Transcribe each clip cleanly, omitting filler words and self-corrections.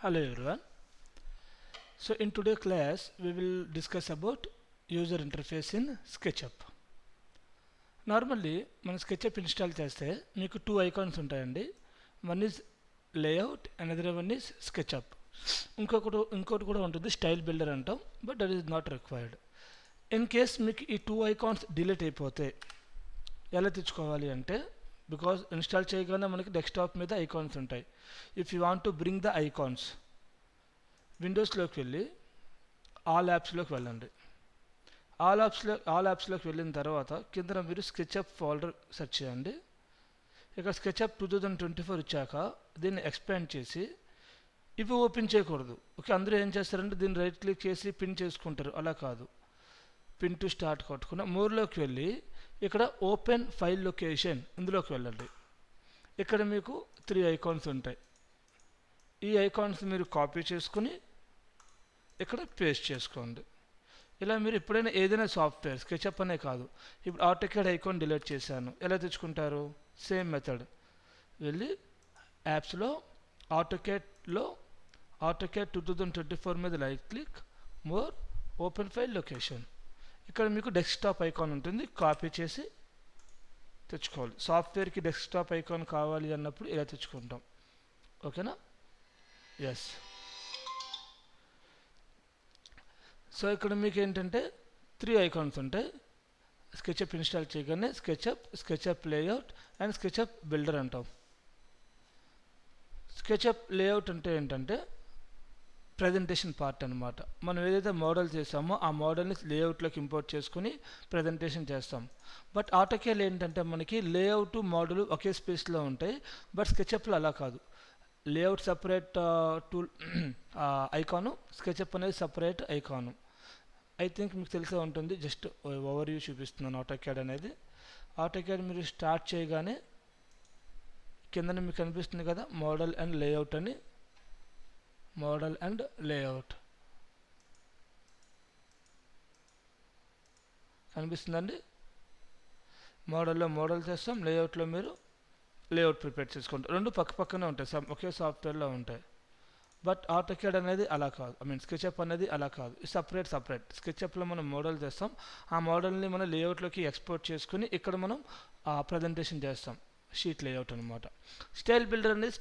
Hello everyone. So in today's class we will discuss about user interface in SketchUp. Normally మనం SketchUp install చేస్తే మీకు two icons ఉంటాయండి. One is layout and other one is SketchUp. ఇంకోటి కూడా ఉంటుంది style builder అంటాం, but that is not required. In case మీకు ఈ టూ ఐకాన్స్ డిలీట్ అయిపోతే ఎలా తెచ్చుకోవాలి అంటే, బికాజ్ ఇన్స్టాల్ చేయగానే మనకి డెస్క్టాప్ మీద ఐకాన్స్ ఉంటాయి. If you want to bring the icons, విండోస్లోకి వెళ్ళి ఆల్ యాప్స్లోకి వెళ్ళండి. ఆల్ యాప్స్లోకి వెళ్ళిన తర్వాత కింద మీరు స్కెచ్అప్ ఫోల్డర్ సెర్చ్ చేయండి. ఇక్కడ స్కెచ్అప్ 2024 ఇచ్చాక దీన్ని ఎక్స్పాండ్ చేసి ఇవి ఓపెన్ చేయకూడదు. ఓకే, అందరూ ఏం చేస్తారంటే దీన్ని రైట్ క్లిక్ చేసి పిన్ చేసుకుంటారు. అలా కాదు, పిన్ టు స్టార్ట్ కొట్టుకున్న మోర్లోకి వెళ్ళి ఇక్కడ ఓపెన్ ఫైల్ లొకేషన్ ఇందులోకి వెళ్ళండి. ఇక్కడ మీకు 3 ఐకాన్స్ ఉంటాయి. ఈ ఐకాన్స్ మీరు కాపీ చేసుకుని ఇక్కడ పేస్ట్ చేసుకోండి. ఇలా మీరు ఎప్పుడైనా ఏదైనా సాఫ్ట్వేర్ స్కెచ్అప్ అనే కాదు, ఇప్పుడు ఆటోకేడ్ ఐకాన్ డిలీట్ చేశాను, ఎలా తెచ్చుకుంటారు? సేమ్ మెథడ్ వెళ్ళి యాప్స్లో ఆటోకేడ్ 2024 మీద right click, more, open file location. ఇక్కడ మీకు డెస్క్టాప్ ఐకాన్ ఉంటుంది, కాపీ చేసి తెచ్చుకోవాలి. సాఫ్ట్వేర్కి డెస్క్టాప్ ఐకాన్ కావాలి అన్నప్పుడు ఇలా తెచ్చుకుంటాం. ఓకేనా? ఎస్. సో ఇక్కడ మీకు ఏంటంటే 3 ఐకాన్స్ ఉంటాయి. స్కెచ్అప్ ఇన్స్టాల్ చేయగానే SketchUp layout and SketchUp builder అంటాం. స్కెచ్అప్ లేఅవుట్ అంటే ఏంటంటే ప్రజెంటేషన్ పార్ట్ అనమాట. మనం ఏదైతే మోడల్ చేసామో ఆ మోడల్ని లేఅవుట్లోకి ఇంపోర్ట్ చేసుకుని ప్రజెంటేషన్ చేస్తాం. బట్ ఆటోకేడ్ ఏంటంటే మనకి లేఅవుట్ మోడల్ ఒకే స్పేస్లో ఉంటాయి. బట్ స్కెచ్అప్లో అలా కాదు. Layout separate tool icon, SketchUp అనేది సపరేట్ ఐకాను. ఐ థింక్ మీకు తెలిసే ఉంటుంది. జస్ట్ ఓవర్ వ్యూ చూపిస్తున్నాను ఆటోకేడ్ అనేది. ఆటోకేడ్ మీరు స్టార్ట్ చేయగానే కింద మీకు కనిపిస్తుంది కదా మోడల్ అండ్ లేఅవుట్ అని. మోడల్ అండ్ లేఅవుట్ కనిపిస్తుందండి. మోడల్లో మోడల్ చేస్తాం, లేఅవుట్లో మీరు లేఅవుట్ ప్రిపేర్ చేసుకుంటారు. రెండు పక్కనే ఉంటాయి, ఒకే సాఫ్ట్వేర్లో ఉంటాయి. బట్ ఆటోకేడ్ అనేది అలా కాదు, స్కెచ్అప్ అనేది అలా కాదు, సపరేట్. స్కెచ్అప్లో మనం మోడల్ చేస్తాం, ఆ మోడల్ని మనం లేఅవుట్లోకి ఎక్స్పోర్ట్ చేసుకుని ఇక్కడ మనం ప్రజెంటేషన్ చేస్తాం. షీట్ లేఅవుట్ అనమాట. స్టైల్ బిల్డర్ అనేది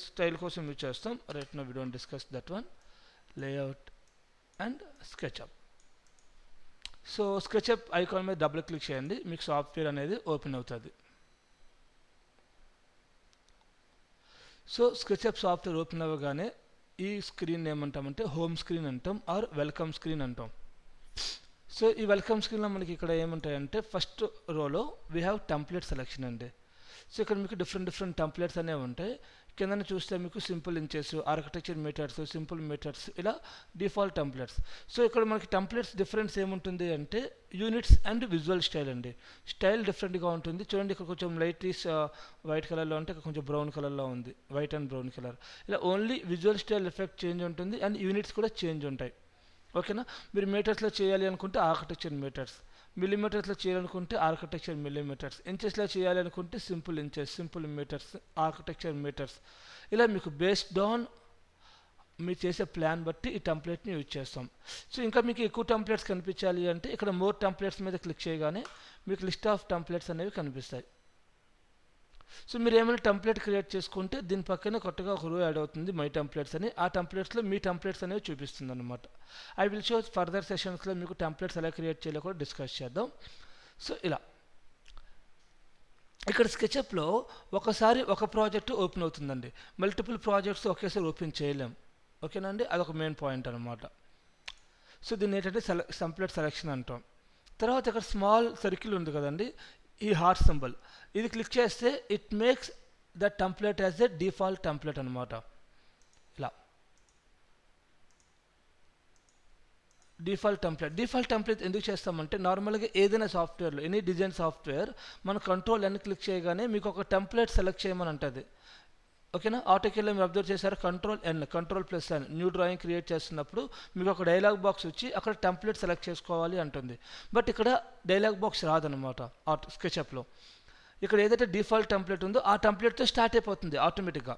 స్టైల్ కోసం యూజ్ చేస్తాం. Right now we don't discuss that one. Layout and SketchUp. So SketchUp icon మీద డబుల్ క్లిక్ చేయండి, మీకు సాఫ్ట్వేర్ అనేది ఓపెన్ అవుతుంది. సో స్కెచ్అప్ సాఫ్ట్వేర్ ఓపెన్ అవ్వగానే ఈ స్క్రీన్ ఏమంటామంటే హోమ్ స్క్రీన్ అంటాం, ఆర్ వెల్కమ్ స్క్రీన్ అంటాం. సో ఈ వెల్కమ్ స్క్రీన్లో మనకి ఇక్కడ ఏముంటాయంటే ఫస్ట్ రోలో వీ హ్యావ్ టెంప్లెట్ సెలెక్షన్ అండి. సో ఇక్కడ మీకు డిఫరెంట్ టెంప్లెట్స్ అనేవి ఉంటాయి. కింద చూస్తే మీకు simple inches, architecture metres, simple metres, ఇలా డిఫాల్ట్ టెంప్లెట్స్. సో ఇక్కడ మనకి టెంప్లెట్స్ డిఫరెన్స్ ఏముంటుంది అంటే యూనిట్స్ అండ్ విజువల్ స్టైల్ అండి. స్టైల్ డిఫరెంట్గా ఉంటుంది. చూడండి, ఇక్కడ కొంచెం లైట్ వైట్ కలర్లో ఉంటే ఇక్కడ కొంచెం బ్రౌన్ కలర్లో ఉంది, వైట్ అండ్ బ్రౌన్ కలర్. ఇలా only visual style effect change ఉంటుంది అండ్ యూనిట్స్ కూడా చేంజ్ ఉంటాయి. ఓకేనా? మీరు మీటర్స్లో చేయాలి అనుకుంటే ఆర్కిటెక్చర్ మీటర్స్, మిల్లీమీటర్స్లో చేయాలనుకుంటే ఆర్కిటెక్చర్ మిల్లీమీటర్స్, ఇంచెస్లో చేయాలి అనుకుంటే simple inches, simple metres, architecture metres. ఇలా మీకు బేస్డ్ ఆన్ మీరు చేసే ప్లాన్ బట్టి ఈ టెంప్లెట్ని యూజ్ చేస్తాం. సో ఇంకా మీకు ఎక్కువ టెంప్లెట్స్ కనిపించాలి అంటే ఇక్కడ మోర్ టెంప్లెట్స్ మీద క్లిక్ చేయగానే మీకు లిస్ట్ ఆఫ్ టెంప్లెట్స్ అనేవి కనిపిస్తాయి. సో మీరు ఏమైనా టెంప్లెట్ క్రియేట్ చేసుకుంటే దీని పక్కనే కొత్తగా ఒక రో యాడ్ అవుతుంది, మై టెంప్లెట్స్ అని. ఆ టెంప్లెట్స్లో మీ టెంప్లెట్స్ అనేవి చూపిస్తుంది అనమాట. ఐ విల్ షో ఫర్దర్ సెషన్స్లో మీకు టెంప్లెట్స్ ఎలా క్రియేట్ చేయాలో కూడా డిస్కస్ చేద్దాం. సో ఇలా ఇక్కడ స్కెచ్అప్లో ఒకసారి ఒక ప్రాజెక్ట్ ఓపెన్ అవుతుందండి, మల్టిపుల్ ప్రాజెక్ట్స్ ఒకేసారి ఓపెన్ చేయలేం. ఓకేనా అండి? అదొక మెయిన్ పాయింట్ అనమాట. సో దీన్ని ఏంటంటే టెంప్లెట్ సెలెక్షన్ అంటాం. తర్వాత ఇక్కడ స్మాల్ సర్కిల్ ఉంది కదండి, ఈ హార్ట్ సింబల్, ఇది క్లిక్ చేస్తే it makes the template as a default template అనమాట. ఇలా డిఫాల్ట్ టెంప్లెట్ ఎందుకు చేస్తామంటే నార్మల్గా ఏదైనా సాఫ్ట్వేర్లో, ఎనీ డిజైన్ సాఫ్ట్వేర్, మన కంట్రోల్ N క్లిక్ చేయగానే మీకు ఒక టెంప్లెట్ సెలెక్ట్ చేయమని ఉంటుంది. ఓకేనా? ఆటోకేడ్లో మీరు అబ్జర్వ్ చేశారు, Ctrl+N న్యూ డ్రాయింగ్ క్రియేట్ చేస్తున్నప్పుడు మీకు ఒక డైలాగ్ బాక్స్ వచ్చి అక్కడ టెంప్లెట్ సెలెక్ట్ చేసుకోవాలి అంటుంది. బట్ ఇక్కడ డైలాగ్ బాక్స్ రాదనమాట స్కెచ్అప్లో. ఇక్కడ ఏదైతే డిఫాల్ట్ టెంప్లెట్ ఉందో ఆ టెంప్లెట్తో స్టార్ట్ అయిపోతుంది ఆటోమేటిక్గా.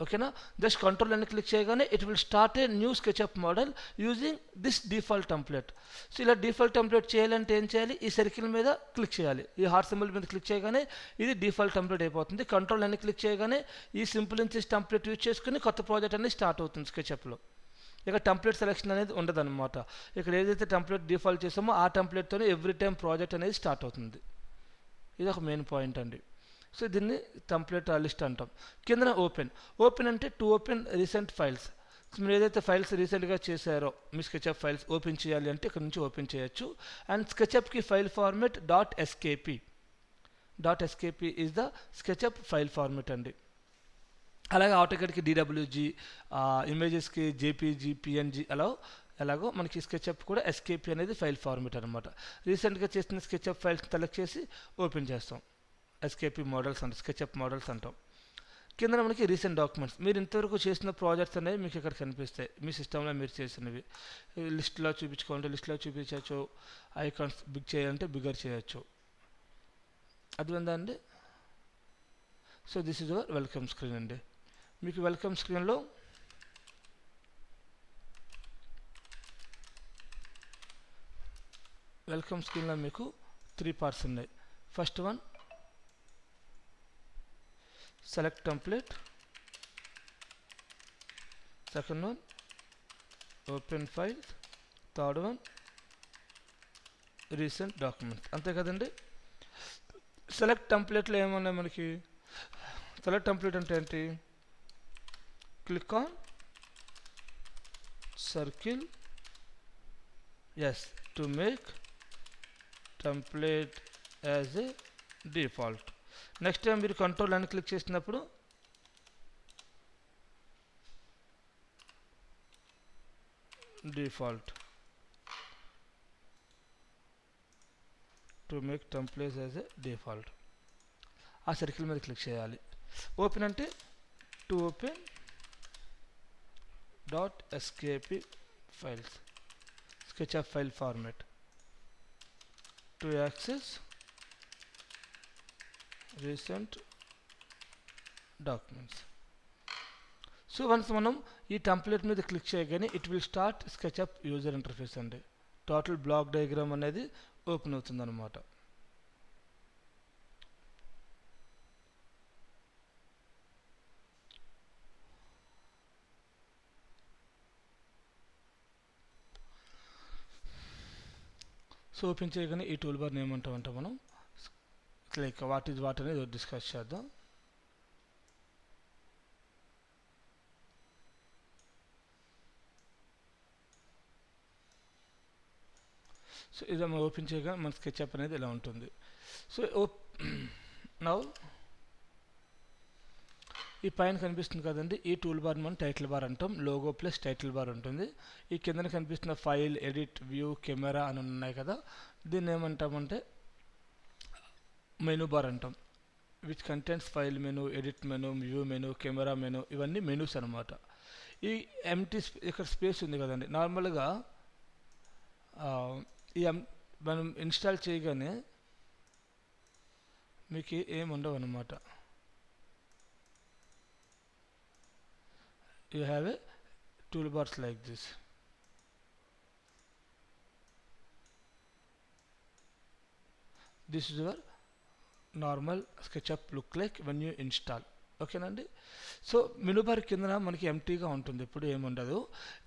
ఓకేనా. జస్ట్ కంట్రోల్ అని క్లిక్ చేయగానే it will start a new SketchUp model using this default template. So ఇలా డిఫాల్ట్ టెంప్లెట్ చేయాలంటే ఏం చేయాలి, ఈ సర్కిల్ మీద క్లిక్ చేయాలి, ఈ హార్ట్ సింబల్ మీద క్లిక్ చేయగానే ఇది డిఫాల్ట్ టెంప్లెట్ అయిపోతుంది. కంట్రోల్ అని క్లిక్ చేయగానే ఈ సింపుల్ ఇన్సెస్ టెంప్లెట్ యూజ్ చేసుకుని కొత్త ప్రాజెక్ట్ అనేది స్టార్ట్ అవుతుంది స్కెచ్అప్లో. ఇక టెంప్లెట్ సెలెక్షన్ అనేది ఉండదన్నమాట. ఇక్కడ ఏదైతే టెంప్లెట్ డిఫాల్ట్ చేసామో ఆ టెంప్లెట్తోనే ఎవ్రీ టైం ప్రాజెక్ట్ అనేది స్టార్ట్ అవుతుంది. ఇది ఒక మెయిన్ పాయింట్ అండి. సో దీన్ని టెంప్లెట్ లిస్ట్ అంటాం. కిందన ఓపెన్ అంటే టు ఓపెన్ రీసెంట్ ఫైల్స్. మీరు ఏదైతే ఫైల్స్ రీసెంట్గా చేశారో మీ స్కెచ్అప్ ఫైల్స్ ఓపెన్ చేయాలి అంటే ఇక్కడ నుంచి ఓపెన్ చేయొచ్చు. అండ్ స్కెచ్అప్కి file format .skp is the SketchUp file format అండి. అలాగే ఆటోకేడ్కి DWG, ఇమేజెస్కి JPG, PNG ఎలాగో మనకి స్కెచ్అప్ కూడా SKP అనేది ఫైల్ ఫార్మెట్ అనమాట. రీసెంట్గా చేసిన స్కెచ్అప్ ఫైల్స్ సెలెక్ట్ చేసి ఓపెన్ చేస్తాం. SKP మోడల్స్ అంటాం, స్కెచ్అప్ మోడల్స్ అంటాం. కింద మనకి రీసెంట్ డాక్యుమెంట్స్, మీరు ఇంతవరకు చేసిన ప్రాజెక్ట్స్ అనేవి మీకు ఇక్కడ కనిపిస్తాయి. మీ సిస్టంలో మీరు చేసినవి లిస్ట్లో చూపించుకోవాలంటే లిస్ట్లో చూపించవచ్చు. ఐకాన్స్ బిగ్ చేయాలంటే బిగ్గర్ చేయొచ్చు. అర్థమైందా అండి. So this is your welcome screen అండి. మీకు వెల్కమ్ స్క్రీన్లో మీకు 3 పార్ట్స్ ఉన్నాయి. First one select template, second one open file, third one recent documents. అంతే కదండి. సెలెక్ట్ టెంప్లెట్లో ఏమన్నాయి మనకి, సెలెక్ట్ టెంప్లెట్ అంటే ఏంటి, click on circle S to make template as a default. Next time మీరు కంట్రోల్ అని క్లిక్ చేసినప్పుడు default to make template as a default, ఆ circle మీద క్లిక్ చేయాలి. ఓపెన్ అంటే to open .skp files, SketchUp file format, to access recent documents. So once మనం ఈ template మీద క్లిక్ చేయగానే it will start SketchUp user interface అండి. Total block diagram అనేది ఓపెన్ అవుతుంది అనమాట. సో ఓపెన్ చేయగానే ఈ టూల్ బార్ని ఏమంటామంటే మనం లైక్ వాట్ ఈజ్ వాట్ అనేది డిస్కస్ చేద్దాం. సో ఇది మనం ఓపెన్ చేయగా మన స్కెచ్అప్ అనేది ఇలా ఉంటుంది. సో నౌ ఈ పైన కనిపిస్తుంది కదండి, ఈ టూల్ బార్ మనం టైటిల్ బార్ అంటాం. లోగో ప్లస్ టైటిల్ బార్ ఉంటుంది. ఈ కిందన కనిపిస్తున్న ఫైల్, ఎడిట్, వ్యూ, కెమెరా అని ఉన్నాయి కదా, దీన్ని ఏమంటామంటే మెనూ బార్ అంటాం. Which contents file menu, edit menu, view menu, camera menu, ఇవన్నీ మెనూస్ అనమాట. ఈ ఎంటీ ఇక్కడ స్పేస్ ఉంది కదండి, నార్మల్గా మనం ఇన్స్టాల్ చేయగానే మీకు ఏమి ఉండవు అన్నమాట. You have a toolbars like this. This is your normal SketchUp look like when you install. ఓకేనండి. సో మెనూ బార్ కింద మనకి ఎంటీగా ఉంటుంది, ఇప్పుడు ఏముండదు.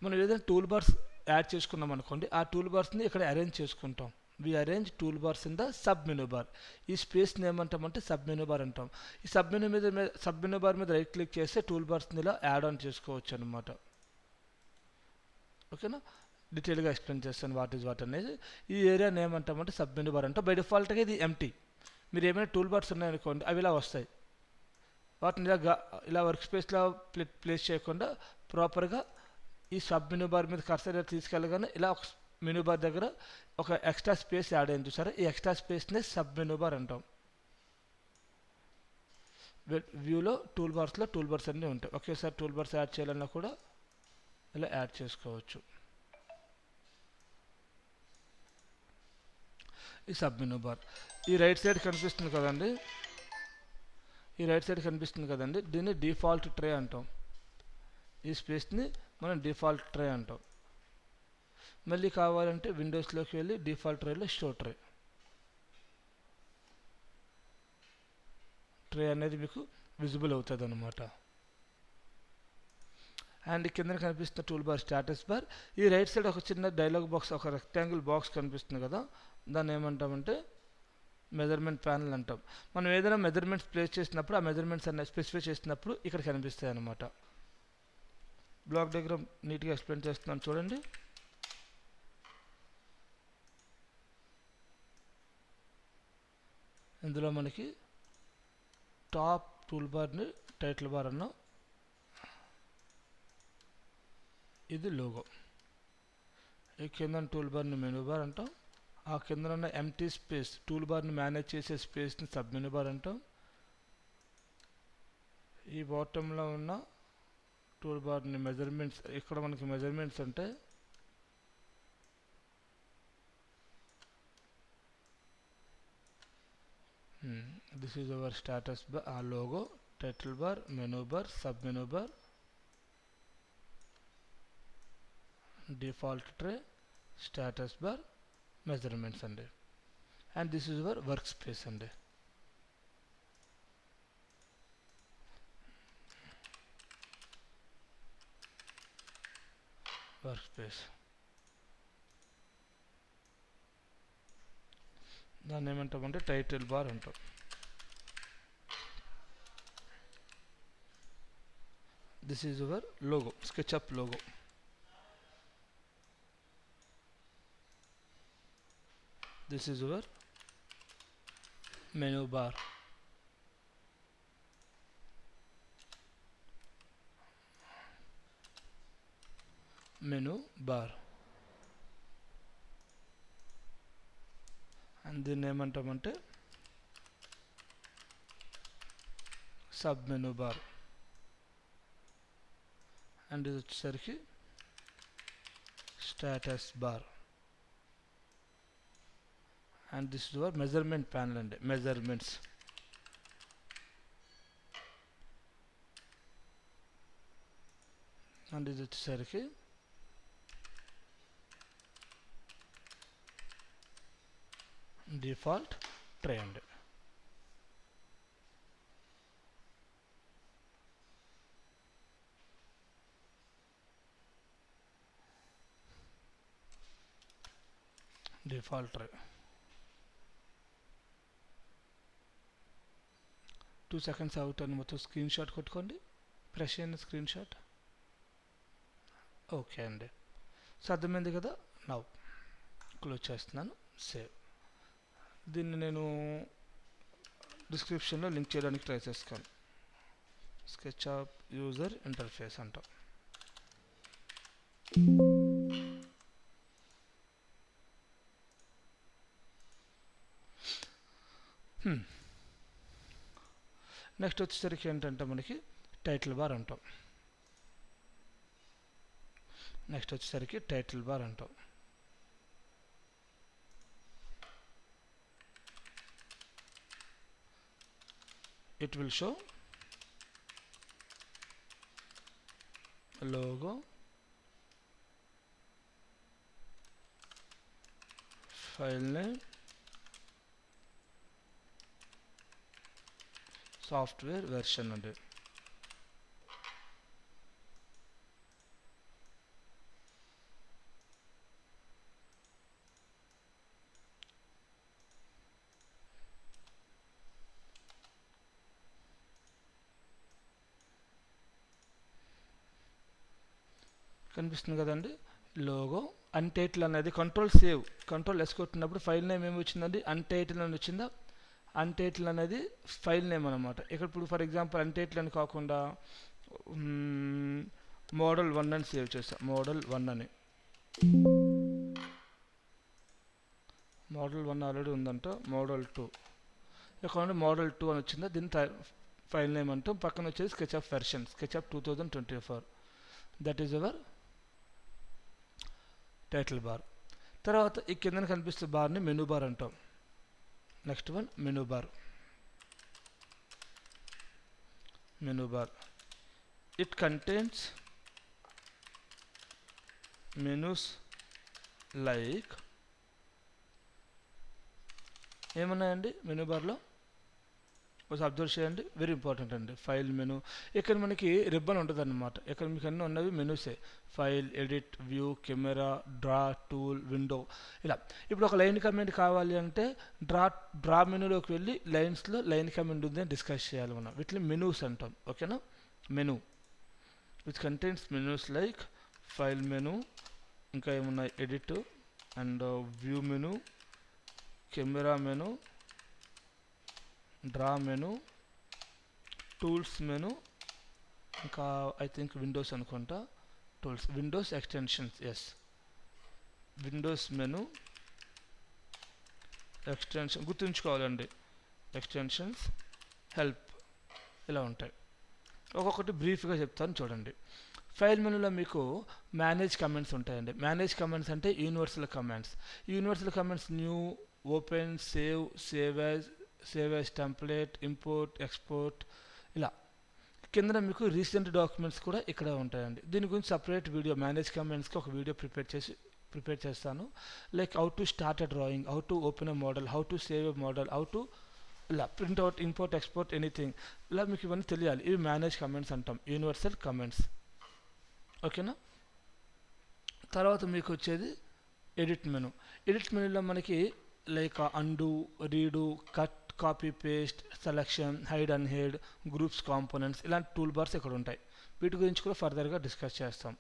మనం ఏదైనా టూల్ బార్స్ యాడ్ చేసుకున్నాం అనుకోండి, ఆ టూల్ బార్స్ని ఇక్కడ అరేంజ్ చేసుకుంటాం. We arrange tool bars in the sub menu bar. ఈ స్పేస్ని ఏమంటామంటే సబ్ మెనూ బార్ అంటాం. ఈ సబ్ మెనూ బార్ మీద రైట్ క్లిక్ చేస్తే టూల్ బార్స్ని ఇలా యాడ్ ఆన్ చేసుకోవచ్చు అనమాట. ఓకేనా, డీటెయిల్గా ఎక్స్ప్లెయిన్ చేస్తాను వాట్ ఈజ్ వాట్ అనేది. ఈ ఏరియాని ఏమంటామంటే సబ్ మెనూ బార్ అంటాం. బై డిఫాల్ట్గా ఇది ఎంటీ. మీరు ఏమైనా టూల్ బార్స్ ఉన్నాయనుకోండి, అవి ఇలా వస్తాయి. వాటిని ఇలా వర్క్ స్పేస్లో ప్లేస్ చేయకుండా ప్రాపర్గా ఈ సబ్ మెనూ బార్ మీద కర్సర్ తీసుకెళ్ళగానే ఇలా ఒక మెనూ బార్ దగ్గర ఒక ఎక్స్ట్రా స్పేస్ యాడ్ అయింది చూసారా, ఈ ఎక్స్ట్రా స్పేస్ని సబ్ మెనూ బార్ అంటాం. వ్యూలో టూల్ బార్స్ అన్నీ ఉంటాయి. ఒకేసారి టూల్ బార్స్ యాడ్ చేయాలన్నా కూడా ఇలా యాడ్ చేసుకోవచ్చు. ఈ సబ్ మెనూ బార్ ఈ రైట్ సైడ్ కనిపిస్తుంది కదండి, దీన్ని డిఫాల్ట్ ట్రే అంటాం. ఈ స్పేస్ని మనం డిఫాల్ట్ ట్రే అంటాం. మళ్ళీ కావాలంటే విండోస్లోకి వెళ్ళి డిఫాల్ట్ ట్రేలో షో ట్రే అనేది మీకు విజిబుల్ అవుతుంది అనమాట. అండ్ కింద కనిపిస్తున్న టూల్ బార్ స్టాటస్ బార్. ఈ రైట్ సైడ్ ఒక చిన్న డైలాగ్ బాక్స్, ఒక రెక్టాంగిల్ బాక్స్ కనిపిస్తుంది కదా, దాన్ని ఏమంటామంటే మెజర్మెంట్ ప్యానల్ అంటాం. మనం ఏదైనా మెజర్మెంట్స్ ప్లేస్ చేసినప్పుడు ఆ మెజర్మెంట్స్ అన్ని స్పెసిఫై చేసినప్పుడు ఇక్కడ కనిపిస్తాయి అన్నమాట. బ్లాక్ డయాగ్రామ్ నీట్గా ఎక్స్ప్లెయిన్ చేస్తున్నాను చూడండి. ఇందులో మనకి టాప్ టూల్ బార్ని టైటిల్ బార్ అన్నాం, ఇది లోగో. ఈ కింద టూల్ బార్ని మెనూ బార్ అంటాం. ఆ కింద ఉన్న ఎంటీ స్పేస్ టూల్ బార్ని మేనేజ్ చేసే స్పేస్ని సబ్ మెనూ బార్ అంటాం. ఈ బాటంలో ఉన్న టూల్ బార్ని మెజర్మెంట్స్, ఇక్కడ మనకి మెజర్మెంట్స్ ఉంటాయి. This is our status bar, ఆ logo, title bar, menu bar, sub menu bar, default tray, status bar, measurements అండి. And this is our work space అండి. వర్క్ స్పేస్ దాన్ని ఏమంటామంటే టైటిల్ బార్ అంటాం. This is our logo, SketchUp logo. This is our menu bar. Menu bar. And దీన్ని ఏమంటామంటే sub menu bar. And ఇది వచ్చేసరికి status bar. And this is our measurement panel అండి, measurements. And ఇది వచ్చేసరికి డిఫాల్ట్ ట్రే అండి. Default tray. 2 seconds అవుతాను, మొత్తం స్క్రీన్ షాట్ కొట్టుకోండి, ప్రెస్ చేయండి స్క్రీన్ షాట్. ఓకే అండి, సో అర్థమైంది కదా. నౌ క్లోజ్ చేస్తున్నాను, సేవ్. దీన్ని నేను డిస్క్రిప్షన్లో లింక్ చేయడానికి ట్రై చేస్తాను. స్కెచ్అప్ యూజర్ ఇంటర్ఫేస్ అంటాం. నెక్స్ట్ వచ్చేసరికి ఏంటంటే మనకి టైటిల్ బార్ అంటాం. నెక్స్ట్ వచ్చేసరికి టైటిల్ బార్ అంటాం. it will show logo, file name, software version అండి. కనిపిస్తుంది కదండి లోగో. అన్టైటిల్ అనేది కంట్రోల్ సేవ్, కంట్రోల్ ఎస్ కొట్టినప్పుడు ఫైల్ నేమ్ ఏమి వచ్చిందండి, అన్టైటిల్ అని వచ్చిందా. అన్టైటిల్ అనేది ఫైల్ నేమ్ అనమాట. ఇక్కడ ఇప్పుడు ఫర్ ఎగ్జాంపుల్ అన్టైటిల్ అని కాకుండా మోడల్ 1 అని సేవ్ చేస్తాం. మోడల్ 1 అని, మోడల్ 1 ఆల్రెడీ ఉందంట. మోడల్ 2 ఇక్కడ మోడల్ 2 అని వచ్చిందా, దీని ఫైల్ నేమ్ అంటాం. పక్కన వచ్చేది SketchUp version, SketchUp 2024. That is our title bar. తర్వాత ఈ కింద కనిపిస్తున్న బార్ని మెనూ బార్ అంటాం. Next one menu bar. Menu bar, it contains menus like ఏమున్నాయండి మెనూ బార్లో ఒకసారి అబ్జర్వ్ చేయండి, వెరీ ఇంపార్టెంట్ అండి. ఫైల్ మెనూ, ఇక్కడ మనకి రిబ్బన్ ఉంటుంది అన్నమాట. ఇక్కడ మీకు అన్నీ ఉన్నవి మెనూసే, file, edit, view, camera, draw, tool, window, ఇలా. ఇప్పుడు ఒక లైన్ కమెంట్ కావాలి అంటే డ్రా మెనూలోకి వెళ్ళి లైన్స్లో లైన్ కమెంట్ ఉంది అని డిస్కస్ చేయాలి మనం. వీటిని మెనూస్ అంటాం, ఓకేనా. Menu which contains menus like file menu, ఇంకా ఏమున్నాయి edit and view menu, camera menu, draw menu, tools menu, ఇంకా ఐ థింక్ విండోస్ అనుకుంటా, tools, windows extensions, yes, windows menu, extension గుర్తుంచుకోవాలండి, ఎక్స్టెన్షన్స్, హెల్ప్, ఇలా ఉంటాయి. ఒక్కొక్కటి బ్రీఫ్గా చెప్తాను చూడండి. ఫైల్ మెనూలో మీకు మేనేజ్ కమెంట్స్ ఉంటాయండి. మేనేజ్ కమెంట్స్ అంటే universal comments. Universal comments new, open, save as template, import, export, ఇలా. కింద మీకు రీసెంట్ డాక్యుమెంట్స్ కూడా ఇక్కడ ఉంటాయండి. దీని గురించి సపరేట్ వీడియో, మేనేజ్ కమెంట్స్కి ఒక వీడియో ప్రిపేర్ చేస్తాను. Like how to start a drawing, how to open a model, how to save a model, how to ఇలా ప్రింట్అవుట్, ఇంపోర్ట్, ఎక్స్పోర్ట్, ఎనీథింగ్, ఇలా మీకు ఇవన్నీ తెలియాలి. ఇవి మేనేజ్ కమెంట్స్ అంటాం, యూనివర్సల్ కమెంట్స్, ఓకేనా. తర్వాత మీకు వచ్చేది ఎడిట్ మెనూ. ఎడిట్ మెనూలో మనకి like undo, redo, cut, copy paste, selection, hide and hide, groups, components, ఇలాంటి టూల్ బార్స్ ఇక్కడ ఉంటాయి. వీటి గురించి కూడా ఫర్దర్గా డిస్కస్ చేస్తాం.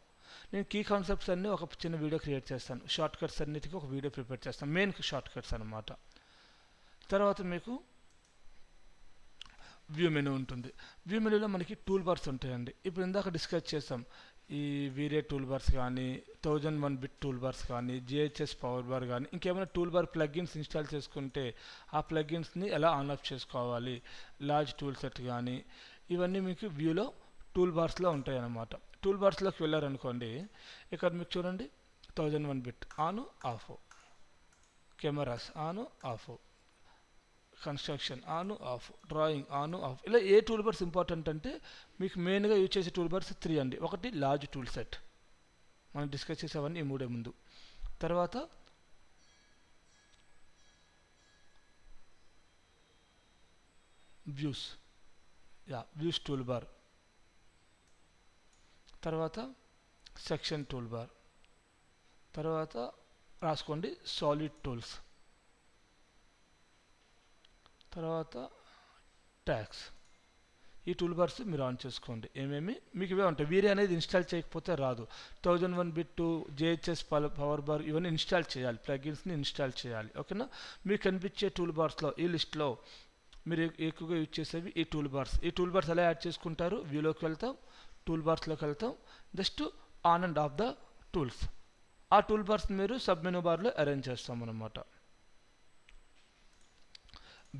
నేను కీ కాన్సెప్ట్స్ అన్నీ ఒక చిన్న వీడియో క్రియేట్ చేస్తాను. షార్ట్ కట్స్ అన్నిటికీ ఒక వీడియో ప్రిపేర్ చేస్తాను, మెయిన్ షార్ట్ కట్స్ అనమాట. తర్వాత మీకు వ్యూ మెనూ ఉంటుంది. వ్యూ మెనూలో మనకి టూల్ బార్స్ ఉంటాయండి. ఇప్పుడు ఇందాక డిస్కస్ చేస్తాం, ఈ వీరే టూల్ బార్స్ కానీ, 1001 బిట్ టూల్ బార్స్ కానీ, జిహెచ్ఎస్ పవర్ బార్ కానీ, ఇంకేమైనా టూల్ బార్ ప్లగ్గిన్స్ ఇన్స్టాల్ చేసుకుంటే ఆ ప్లగ్గిన్స్ని ఎలా ఆన్ ఆఫ్ చేసుకోవాలి, లార్జ్ టూల్ సెట్ కానీ, ఇవన్నీ మీకు వ్యూలో టూల్ బార్స్లో ఉంటాయి అన్నమాట. టూల్ బార్స్లోకి వెళ్ళారనుకోండి, ఇక్కడ మీకు చూడండి 1001 bit on off, cameras on off, construction on off, drawing on off, ఇలా ఏ టూల్ బార్స్ ఇంపార్టెంట్ అంటే మీకు మెయిన్గా యూజ్ చేసే టూల్ బార్స్ 3 అండి. ఒకటి లార్జ్ టూల్ సెట్, మనం డిస్కస్ చేసేవన్నీ ఈ మూడే ముందు. తర్వాత వ్యూస్, వ్యూస్ టూల్ బార్, తర్వాత సెక్షన్ టూల్ బార్, తర్వాత రాసుకోండి సాలిడ్ టూల్స్, తర్వాత ట్యాగ్స్. ఈ టూల్ బార్స్ మీరు ఆన్ చేసుకోండి. ఏమేమి మీకు ఇవే ఉంటాయి. వీరే అనేది ఇన్స్టాల్ చేయకపోతే రాదు. 1001 బిట్, జేహెచ్ఎస్ పవర్ బార్, ఇవన్నీ ఇన్స్టాల్ చేయాలి, ప్లగిన్స్ని ఇన్స్టాల్ చేయాలి, ఓకేనా. మీకు కనిపించే టూల్ బార్స్లో ఈ లిస్ట్లో మీరు ఎక్కువగా యూజ్ చేసేవి ఈ టూల్ బార్స్. ఈ టూల్ బార్స్ ఎలా యాడ్ చేసుకుంటారు, వ్యూలోకి వెళ్తాం, టూల్ బార్స్లోకి వెళ్తాం, just on and of the tools. ఆ టూల్ బార్స్ మీరు సబ్ మెనూ బార్లో అరేంజ్ చేస్తాం అన్నమాట.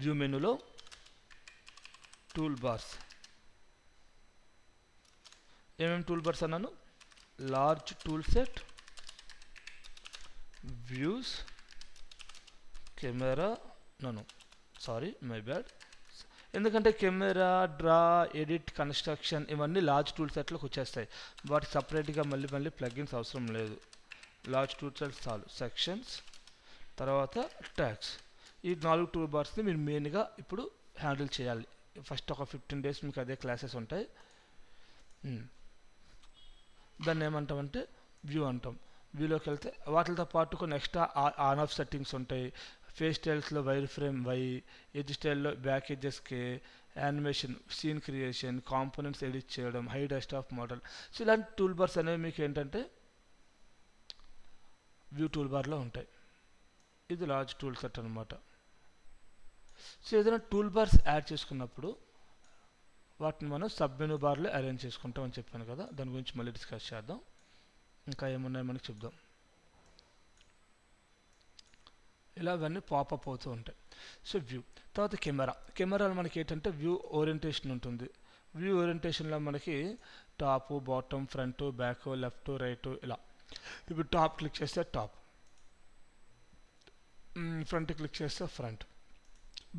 వ్యూ మెనూలో టూల్ బార్స్, ఏమేమి టూల్ బార్స్ అన్నాను, large tool set, views, camera, sorry my bad, ఎందుకంటే కెమెరా, డ్రా, ఎడిట్, కన్స్ట్రక్షన్ ఇవన్నీ లార్జ్ టూల్ సెట్లోకి వచ్చేస్తాయి. వాటికి సపరేట్గా మళ్ళీ ప్లగిన్స్ అవసరం లేదు. లార్జ్ టూల్ సెట్స్ చాలు. సెక్షన్స్, తర్వాత ట్యాగ్స్, ఈ 4 టూల్ బార్స్ని మీరు మెయిన్గా ఇప్పుడు హ్యాండిల్ చేయాలి. ఫస్ట్ ఒక 15 days మీకు అదే క్లాసెస్ ఉంటాయి. దాన్ని ఏమంటామంటే వ్యూ అంటాం. వ్యూలోకి వెళ్తే వాటితో పాటు కొన్ని ఎక్స్ట్రా ఆన్ ఆఫ్ సెట్టింగ్స్ ఉంటాయి. ఫేస్ స్టైల్స్లో వైర్ ఫ్రేమ్ వై, ఎడ్జ్ స్టైల్లో బ్యాక్ ఎడ్జెస్ కే, animation, scene creation, components edit చేయడం, hide rest of model. So ఇలాంటి టూల్ బార్స్ అనేవి మీకు ఏంటంటే వ్యూ టూల్ బార్లో ఉంటాయి. ఇది లార్జ్ టూల్ సెట్ అనమాట. సో ఏదైనా టూల్ బార్స్ యాడ్ చేసుకున్నప్పుడు వాటిని మనం సబ్ మెనూ బార్లో అరేంజ్ చేసుకుంటాం అని చెప్పాను కదా, దాని గురించి మళ్ళీ డిస్కస్ చేద్దాం. ఇంకా ఏమున్నాయో మనకి చెప్దాం. ఇలా అవన్నీ పాపప్ అవుతూ ఉంటాయి. సో వ్యూ, తర్వాత కెమెరాలో మనకి ఏంటంటే వ్యూ ఓరియంటేషన్ ఉంటుంది. వ్యూ ఓరియంటేషన్లో మనకి top, bottom, front, back, left, right, ఇలా. ఇప్పుడు టాప్ క్లిక్ చేస్తే టాప్, ఫ్రంట్ క్లిక్ చేస్తే ఫ్రంట్,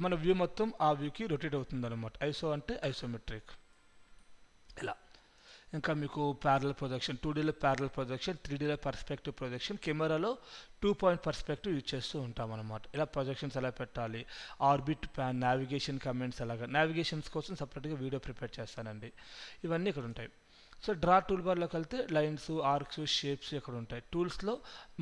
మన వ్యూ మొత్తం ఆ వ్యూకి రొటేట్ అవుతుంది అనమాట. ఐసో అంటే ఐసోమెట్రిక్, ఇలా. ఇంకా మీకు ప్యారల్ ప్రొజెక్షన్, 2Dలో ప్యారల్ ప్రొజెక్షన్, 3Dలో పర్స్పెక్టివ్ ప్రొజెక్షన్, కెమెరాలో 2 పాయింట్ పర్స్పెక్టివ్ యూజ్ చేస్తూ ఉంటాం అన్నమాట. ఇలా ప్రొజెక్షన్స్ ఎలా పెట్టాలి, ఆర్బిట్ ప్యాన్, నావిగేషన్ కమెంట్స్, అలాగా నావిగేషన్స్ కోసం సపరేట్గా వీడియో ప్రిపేర్ చేస్తానండి. ఇవన్నీ ఇక్కడ ఉంటాయి. సో డ్రా టూల్ బార్లోకి వెళ్తే లైన్స్, ఆర్క్స్, షేప్స్ ఇక్కడ ఉంటాయి. టూల్స్లో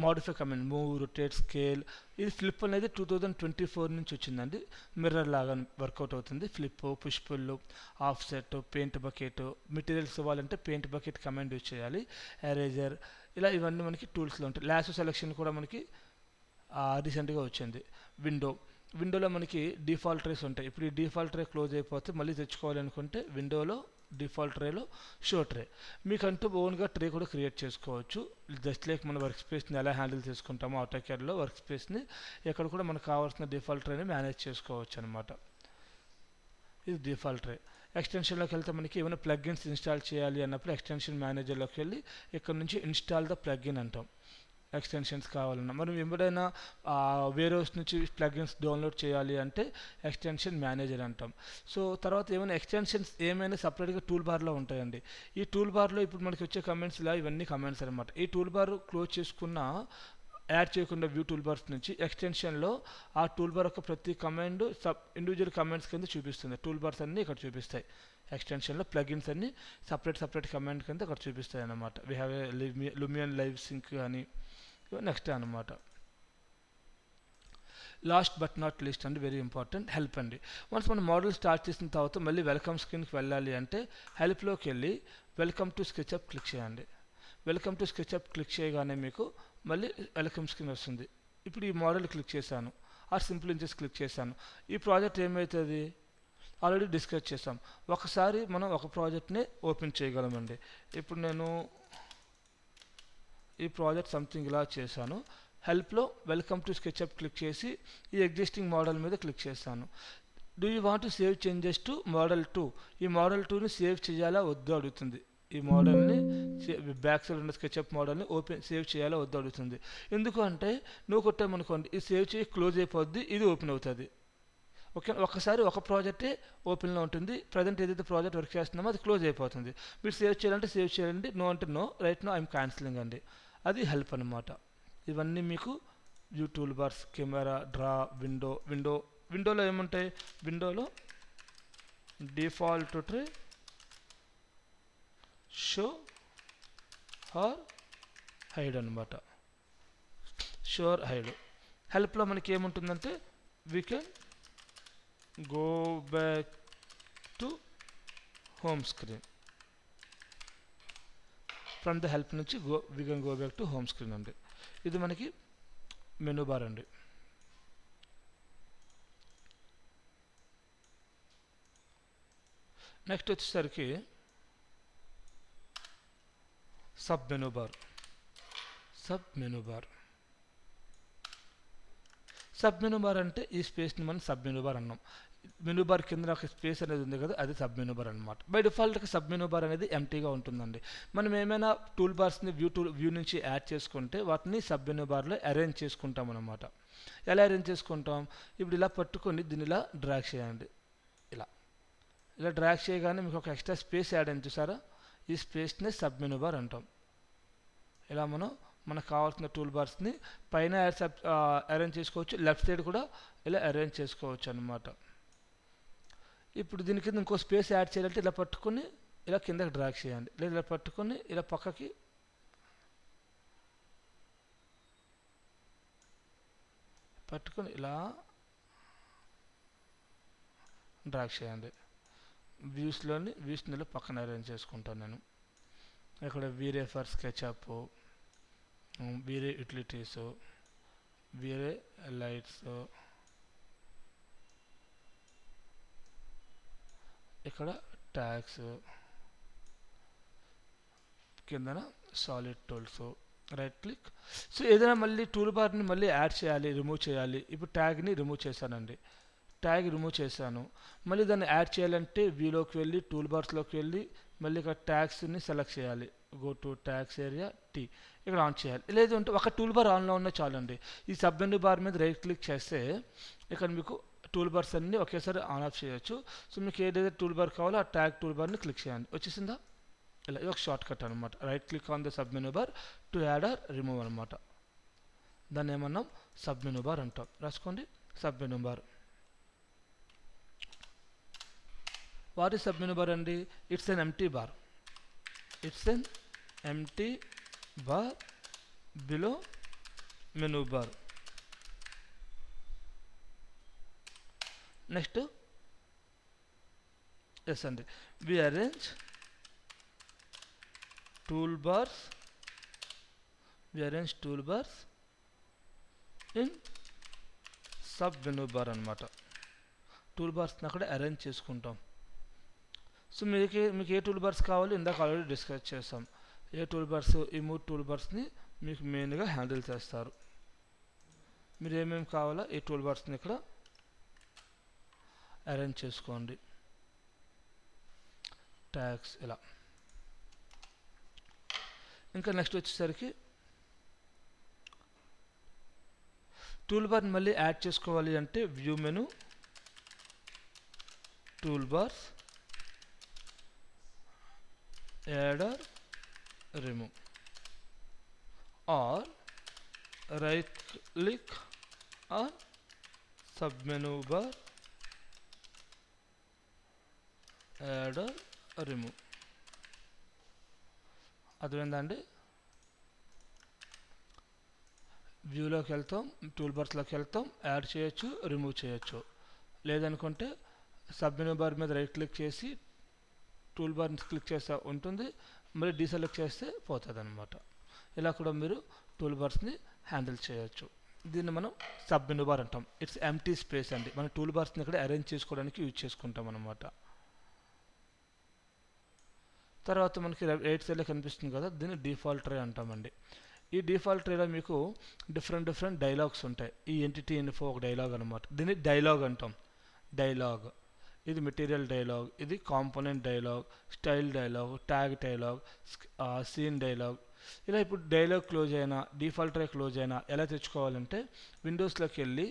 modify command, move, rotate, scale. ఇది ఫ్లిప్ అనేది 2024 నుంచి వచ్చిందండి. మిర్రర్ లాగా వర్కౌట్ అవుతుంది. Flip, push pull, offset, paint bucket, materials ఇవ్వాలంటే పెయింట్ బకెట్ కమాండ్ యూజ్ చేయాలి. ఎరేజర్, ఇలా ఇవన్నీ మనకి టూల్స్లో ఉంటాయి. లాసో సెలెక్షన్ కూడా మనకి రీసెంట్గా వచ్చింది. విండోలో మనకి డిఫాల్ట్ ట్రేస్ ఉంటాయి. ఇప్పుడు ఈ డిఫాల్ట్ ట్రే క్లోజ్ అయిపోతే మళ్ళీ తెచ్చుకోవాలనుకుంటే విండోలో డిఫాల్ట్ ట్రేలో షో ట్రే, మీకంటూ ఓన్గా ట్రే కూడా క్రియేట్ చేసుకోవచ్చు. జస్ట్ లైక్ మన వర్క్ స్పేస్ని ఎలా హ్యాండిల్ చేసుకుంటామో ఆటోకేర్లో వర్క్ స్పేస్ని ఎక్కడ కూడా మనకు కావాల్సిన డిఫాల్ట్ ట్రేని మేనేజ్ చేసుకోవచ్చు అనమాట. ఇది డిఫాల్ట్ ట్రే. ఎక్స్టెన్షన్లోకి వెళ్తే మనకి ఏమైనా ప్లగ్ఇన్స్ ఇన్స్టాల్ చేయాలి అన్నప్పుడు ఎక్స్టెన్షన్ మేనేజర్లోకి వెళ్ళి ఇక్కడ నుంచి ఇన్స్టాల్ ద ప్లగ్ఇన్ అంటాం. ఎక్స్టెన్షన్స్ కావాలన్నా మనం ఎప్పుడైనా వేరే హౌస్ నుంచి ప్లగ్ఇన్స్ డౌన్లోడ్ చేయాలి అంటే ఎక్స్టెన్షన్ మేనేజర్ అంటాం. సో తర్వాత ఏమైనా ఎక్స్టెన్షన్స్ ఏమైనా సపరేట్గా టూల్ బార్లో ఉంటాయండి. ఈ టూల్ బార్లో ఇప్పుడు మనకి వచ్చే కమెంట్స్ ఇలా ఇవన్నీ కమెంట్స్ అనమాట. ఈ టూల్ బార్ క్లోజ్ చేసుకున్న యాడ్ చేయకుండా వ్యూ టూల్ బార్స్ నుంచి ఎక్స్టెన్షన్లో ఆ టూల్ బార్ యొక్క ప్రతి కమాండ్ ఇండివిజువల్ కమాండ్స్ కింద చూపిస్తుంది. టూల్ బార్స్ అన్నీ ఇక్కడ చూపిస్తాయి. ఎక్స్టెన్షన్లో ప్లగిన్స్ అన్ని సపరేట్ కమాండ్ కింద అక్కడ చూపిస్తాయి అన్నమాట. We have a Lumion live sync అని నెక్స్ట్ అనమాట. లాస్ట్ బట్ నాట్ లీస్ట్ అండి, వెరీ ఇంపార్టెంట్, హెల్ప్ అండి. వన్స్ మనం మోడల్ స్టార్ట్ చేసిన తర్వాత మళ్ళీ వెల్కమ్ స్క్రీన్కి వెళ్ళాలి అంటే హెల్ప్లోకి వెళ్ళి వెల్కమ్ టు స్కెచ్అప్ క్లిక్ చేయండి. వెల్కమ్ టు స్కెచ్అప్ క్లిక్ చేయగానే మీకు మళ్ళీ వెల్కమ్ స్క్రీన్ వస్తుంది. ఇప్పుడు ఈ మోడల్ క్లిక్ చేశాను, ఆ సింపుల్ ఇంచెస్ క్లిక్ చేశాను. ఈ ప్రాజెక్ట్ ఏమవుతుంది ఆల్రెడీ డిస్కస్ చేసాం. ఒకసారి మనం ఒక ప్రాజెక్ట్ని ఓపెన్ చేయగలమండి. ఇప్పుడు నేను ఈ ప్రాజెక్ట్ సంథింగ్ ఇలా చేశాను. హెల్ప్లో వెల్కమ్ టు స్కెచ్అప్ క్లిక్ చేసి ఈ ఎగ్జిస్టింగ్ మోడల్ మీద క్లిక్ చేస్తాను. Do you want to save changes to model 2? ఈ మోడల్ 2ని సేవ్ చేయాలా వద్దు అడుగుతుంది. ఈ మోడల్ని బ్యాక్ సైడ్ ఉన్న స్కెచ్అప్ మోడల్ని సేవ్ చేయాలా వద్దు అడుగుతుంది. ఎందుకు అంటే నువ్వు కొట్టామనుకోండి ఇది సేవ్ చేసి క్లోజ్ అయిపోద్ది, ఇది ఓపెన్ అవుతుంది. ఓకే, ఒకసారి ఒక ప్రాజెక్టే ఓపెన్లో ఉంటుంది. ప్రజెంట్ ఏదైతే ప్రాజెక్ట్ వర్క్ చేస్తున్నామో అది క్లోజ్ అయిపోతుంది. మీరు సేవ్ చేయాలంటే సేవ్ చేయండి, నో అంటే no, right no I'm cancelling అండి. అది హెల్ప్ అనమాట. ఇవన్నీ మీకు view tool bars, camera, draw, విండోలో ఏముంటాయి, విండోలో default tray, show or hide అనమాట. Show or hide. హెల్ప్లో మనకి ఏముంటుందంటే we can go back to home screen. From the help నుంచి we can go back to home screen అండి. ఇది మనకి మెనూ బార్ అండి. నెక్స్ట్ వచ్చేసరికి sub menu bar. Sub menu bar అంటే ఈ స్పేస్ని మనం సబ్ మెనూ బార్ అన్నాం. మెనూ బార్ కింద ఒక స్పేస్ అనేది ఉంది కదా, అది సబ్ మెనూ బార్ అనమాట. బై డిఫాల్ట్గా సబ్ మెనూ బార్ అనేది ఎంటీగా ఉంటుందండి. మనం ఏమైనా టూల్ బార్స్ని వ్యూ నుంచి యాడ్ చేసుకుంటే వాటిని సబ్ మెనూ బార్లో అరేంజ్ చేసుకుంటాం అనమాట. ఎలా అరేంజ్ చేసుకుంటాం, ఇప్పుడు ఇలా పట్టుకొని దీన్ని ఇలా డ్రాగ్ చేయండి. ఇలా డ్రాగ్ చేయగానే మీకు ఒక ఎక్స్ట్రా స్పేస్ యాడ్ అయింది చూసారా, ఈ స్పేస్ని సబ్ మెనూ బార్ అంటాం. ఇలా మనకు కావాల్సిన టూల్ బార్స్ని పైన అరేంజ్ చేసుకోవచ్చు, లెఫ్ట్ సైడ్ కూడా ఇలా అరేంజ్ చేసుకోవచ్చు అనమాట. ఇప్పుడు దీని కింద ఇంకో స్పేస్ యాడ్ చేయాలంటే ఇలా పట్టుకొని ఇలా కిందకి డ్రాగ్ చేయండి, లేదా ఇలా పట్టుకొని ఇలా పక్కకి ఇలా డ్రాగ్ చేయండి. వ్యూస్ని ఇలా పక్కన అరేంజ్ చేసుకుంటాను నేను. ఇక్కడ వీరే ఫర్ స్కెచ్అప్, వీరే యూటిలిటీస్, వీరే లైట్స్, ఇక్కడ ట్యాగ్స్, కిందన solid tools, right click. So ఏదైనా మళ్ళీ టూల్ బార్ని మళ్ళీ యాడ్ చేయాలి, రిమూవ్ చేయాలి. ఇప్పుడు ట్యాగ్ని రిమూవ్ చేశానండి, ట్యాగ్ రిమూవ్ చేశాను. మళ్ళీ దాన్ని యాడ్ చేయాలంటే వ్యూలోకి వెళ్ళి టూల్ బార్స్లోకి వెళ్ళి మళ్ళీ ఇక్కడ ట్యాగ్స్ని సెలెక్ట్ చేయాలి. Go to tags area T, ఇక్కడ ఆన్ చేయాలి. లేదంటే ఒక టూల్ బార్ ఆన్లో ఉన్న చాలండి. ఈ సబ్ మెనూ బార్ మీద రైట్ క్లిక్ చేస్తే ఇక్కడ మీకు టూల్ బార్స్ అన్నీ ఒకేసారి ఆన్ ఆఫ్ చేయొచ్చు. సో మీకు ఏదైతే టూల్ బార్ కావాలో ఆ ట్యాగ్ టూల్ బార్ని క్లిక్ చేయండి. వచ్చేసిందా? ఇలా ఇది ఒక షార్ట్ కట్ అనమాట. Right click on the sub menu bar to add or remove అనమాట. దాన్ని ఏమన్నాం, సబ్ మెనూ బార్ అంటాం. రాసుకోండి, sub menu bar. What is sub menu bar అండి? It's an empty bar. It's an empty bar below menu bar. Next is అండి, we arrange toolbars in sub menu bar అనమాట. Tool బార్స్ని అక్కడ అరేంజ్ చేసుకుంటాం. So మీకు ఏ టూల్ బార్స్ కావాలి ఇందాక ఆల్రెడీ డిస్కస్ చేస్తాం. ఏ టూల్ బార్స్, ఈ 3 టూల్ బార్స్ని మీకు మెయిన్గా హ్యాండిల్ చేస్తారు. మీరు ఏమేమి కావాలో ఈ టూల్ బార్స్ని ఇక్కడ అరేంజ్ చేసుకోండి. ట్యాగ్స్ ఇలా. ఇంకా నెక్స్ట్ వచ్చేసరికి టూల్ బార్ని మళ్ళీ యాడ్ చేసుకోవాలి అంటే view menu, tool bars, add or remove, or right click on sub menu bar, add or remove. అర్థమైందండి? వ్యూలోకి వెళ్తాం, టూల్ బార్స్లోకి వెళ్తాం, యాడ్ చేయొచ్చు, రిమూవ్ చేయొచ్చు. లేదనుకుంటే సబ్ మెనూ బార్ మీద రైట్ క్లిక్ చేసి టూల్ బార్ని క్లిక్ చేస్తే ఉంటుంది, మళ్ళీ డీసెలెక్ట్ చేస్తే పోతుంది అనమాట. ఇలా కూడా మీరు టూల్ బార్స్ని హ్యాండిల్ చేయొచ్చు. దీన్ని మనం సబ్ మెనూ బార్ అంటాం. ఇట్స్ ఎంప్టీ స్పేస్ అండి. మనం టూల్ బార్స్ని ఇక్కడ అరేంజ్ చేసుకోవడానికి యూజ్ చేసుకుంటాం అనమాట. తర్వాత మనకి రైట్ సైడ్లో కనిపిస్తుంది కదా, దీన్ని డిఫాల్ట్ ట్రే అంటామండి. ఈ డిఫాల్ట్ ట్రేలో మీకు డిఫరెంట్ డైలాగ్స్ ఉంటాయి. ఈ ఎంటిటీ ఇన్ఫో ఒక డైలాగ్ అనమాట. దీన్ని డైలాగ్ అంటాం. డైలాగ్ ఇది మెటీరియల్ డైలాగ్, ఇది component dialog, style dialog, tag dialog, scene dialog. ఇలా ఇప్పుడు డైలాగ్ క్లోజ్ అయినా, డిఫాల్ట్ ట్రే క్లోజ్ అయినా ఎలా తెచ్చుకోవాలంటే విండోస్లోకి వెళ్ళి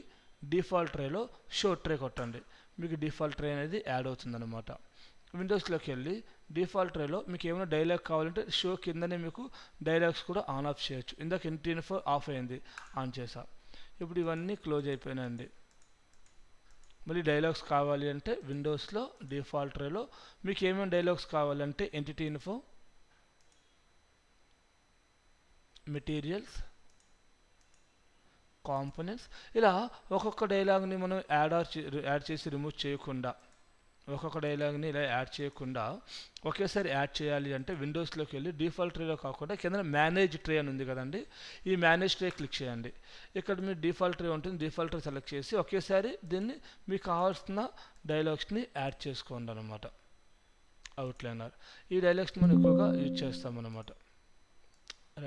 డిఫాల్ట్ ట్రేలో షో ట్రే కొట్టండి. మీకు డిఫాల్ట్ ట్రే అనేది యాడ్ అవుతుందన్నమాట. విండోస్లోకి వెళ్ళి డిఫాల్ట్ ట్రేలో మీకు ఏమైనా డైలాగ్ కావాలంటే షో కిందనే మీకు డైలాగ్స్ కూడా ఆన్ ఆఫ్ చేయొచ్చు. ఇందాక ఇంటిన్ఫో ఆఫ్ అయింది, ఆన్ చేసా. ఇప్పుడు ఇవన్నీ క్లోజ్ అయిపోయినాయండి. మళ్ళీ డైలాగ్స్ కావాలి అంటే విండోస్లో డిఫాల్ట్ ట్రేలో మీకు ఏమేమి డైలాగ్స్ కావాలంటే ఎంటిటీ ఇన్ఫో, మెటీరియల్స్, కాంపోనెంట్స్, ఇలా ఒక్కొక్క డైలాగ్ని మనం యాడ్ చేసి రిమూవ్ చేయకుండా, ఒక్కొక్క డైలాగ్ని ఇలా యాడ్ చేయకుండా ఒకేసారి యాడ్ చేయాలి అంటే విండోస్లోకి వెళ్ళి డిఫాల్ట్ ట్రేలో కాకుండా కింద మేనేజ్ ట్రే అని ఉంది కదండి, ఈ మేనేజ్ ట్రే క్లిక్ చేయండి. ఇక్కడ మీరు డిఫాల్ట్ ట్రే ఉంటుంది, డిఫాల్ట్ ట్రే సెలెక్ట్ చేసి ఒకేసారి దీన్ని మీకు కావాల్సిన డైలాగ్స్ని యాడ్ చేసుకోండి అనమాట. అవుట్లైనర్ ఈ డైలాగ్స్ని మనం ఎక్కువగా యూజ్ చేస్తామన్నమాట.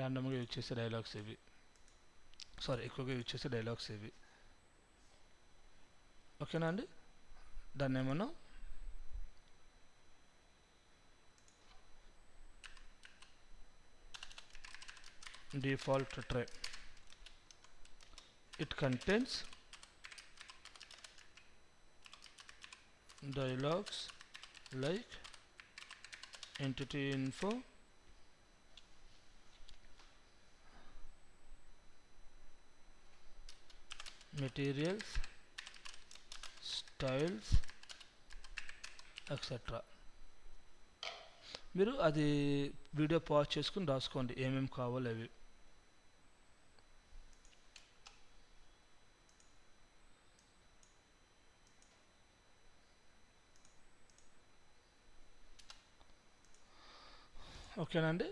ర్యాండమ్గా యూజ్ చేసే డైలాగ్స్ ఇవి, ఎక్కువగా యూజ్ చేసే డైలాగ్స్ ఇవి. ఓకేనా అండి? దాన్ని ఏమన్నా default tray. It contains dialogues like entity info, materials, styles, etc. మీరు అది వీడియో పాజ్ చేసుకుని రాసుకోండి ఏమేమి కావాలో అవి. ఓకేనండి?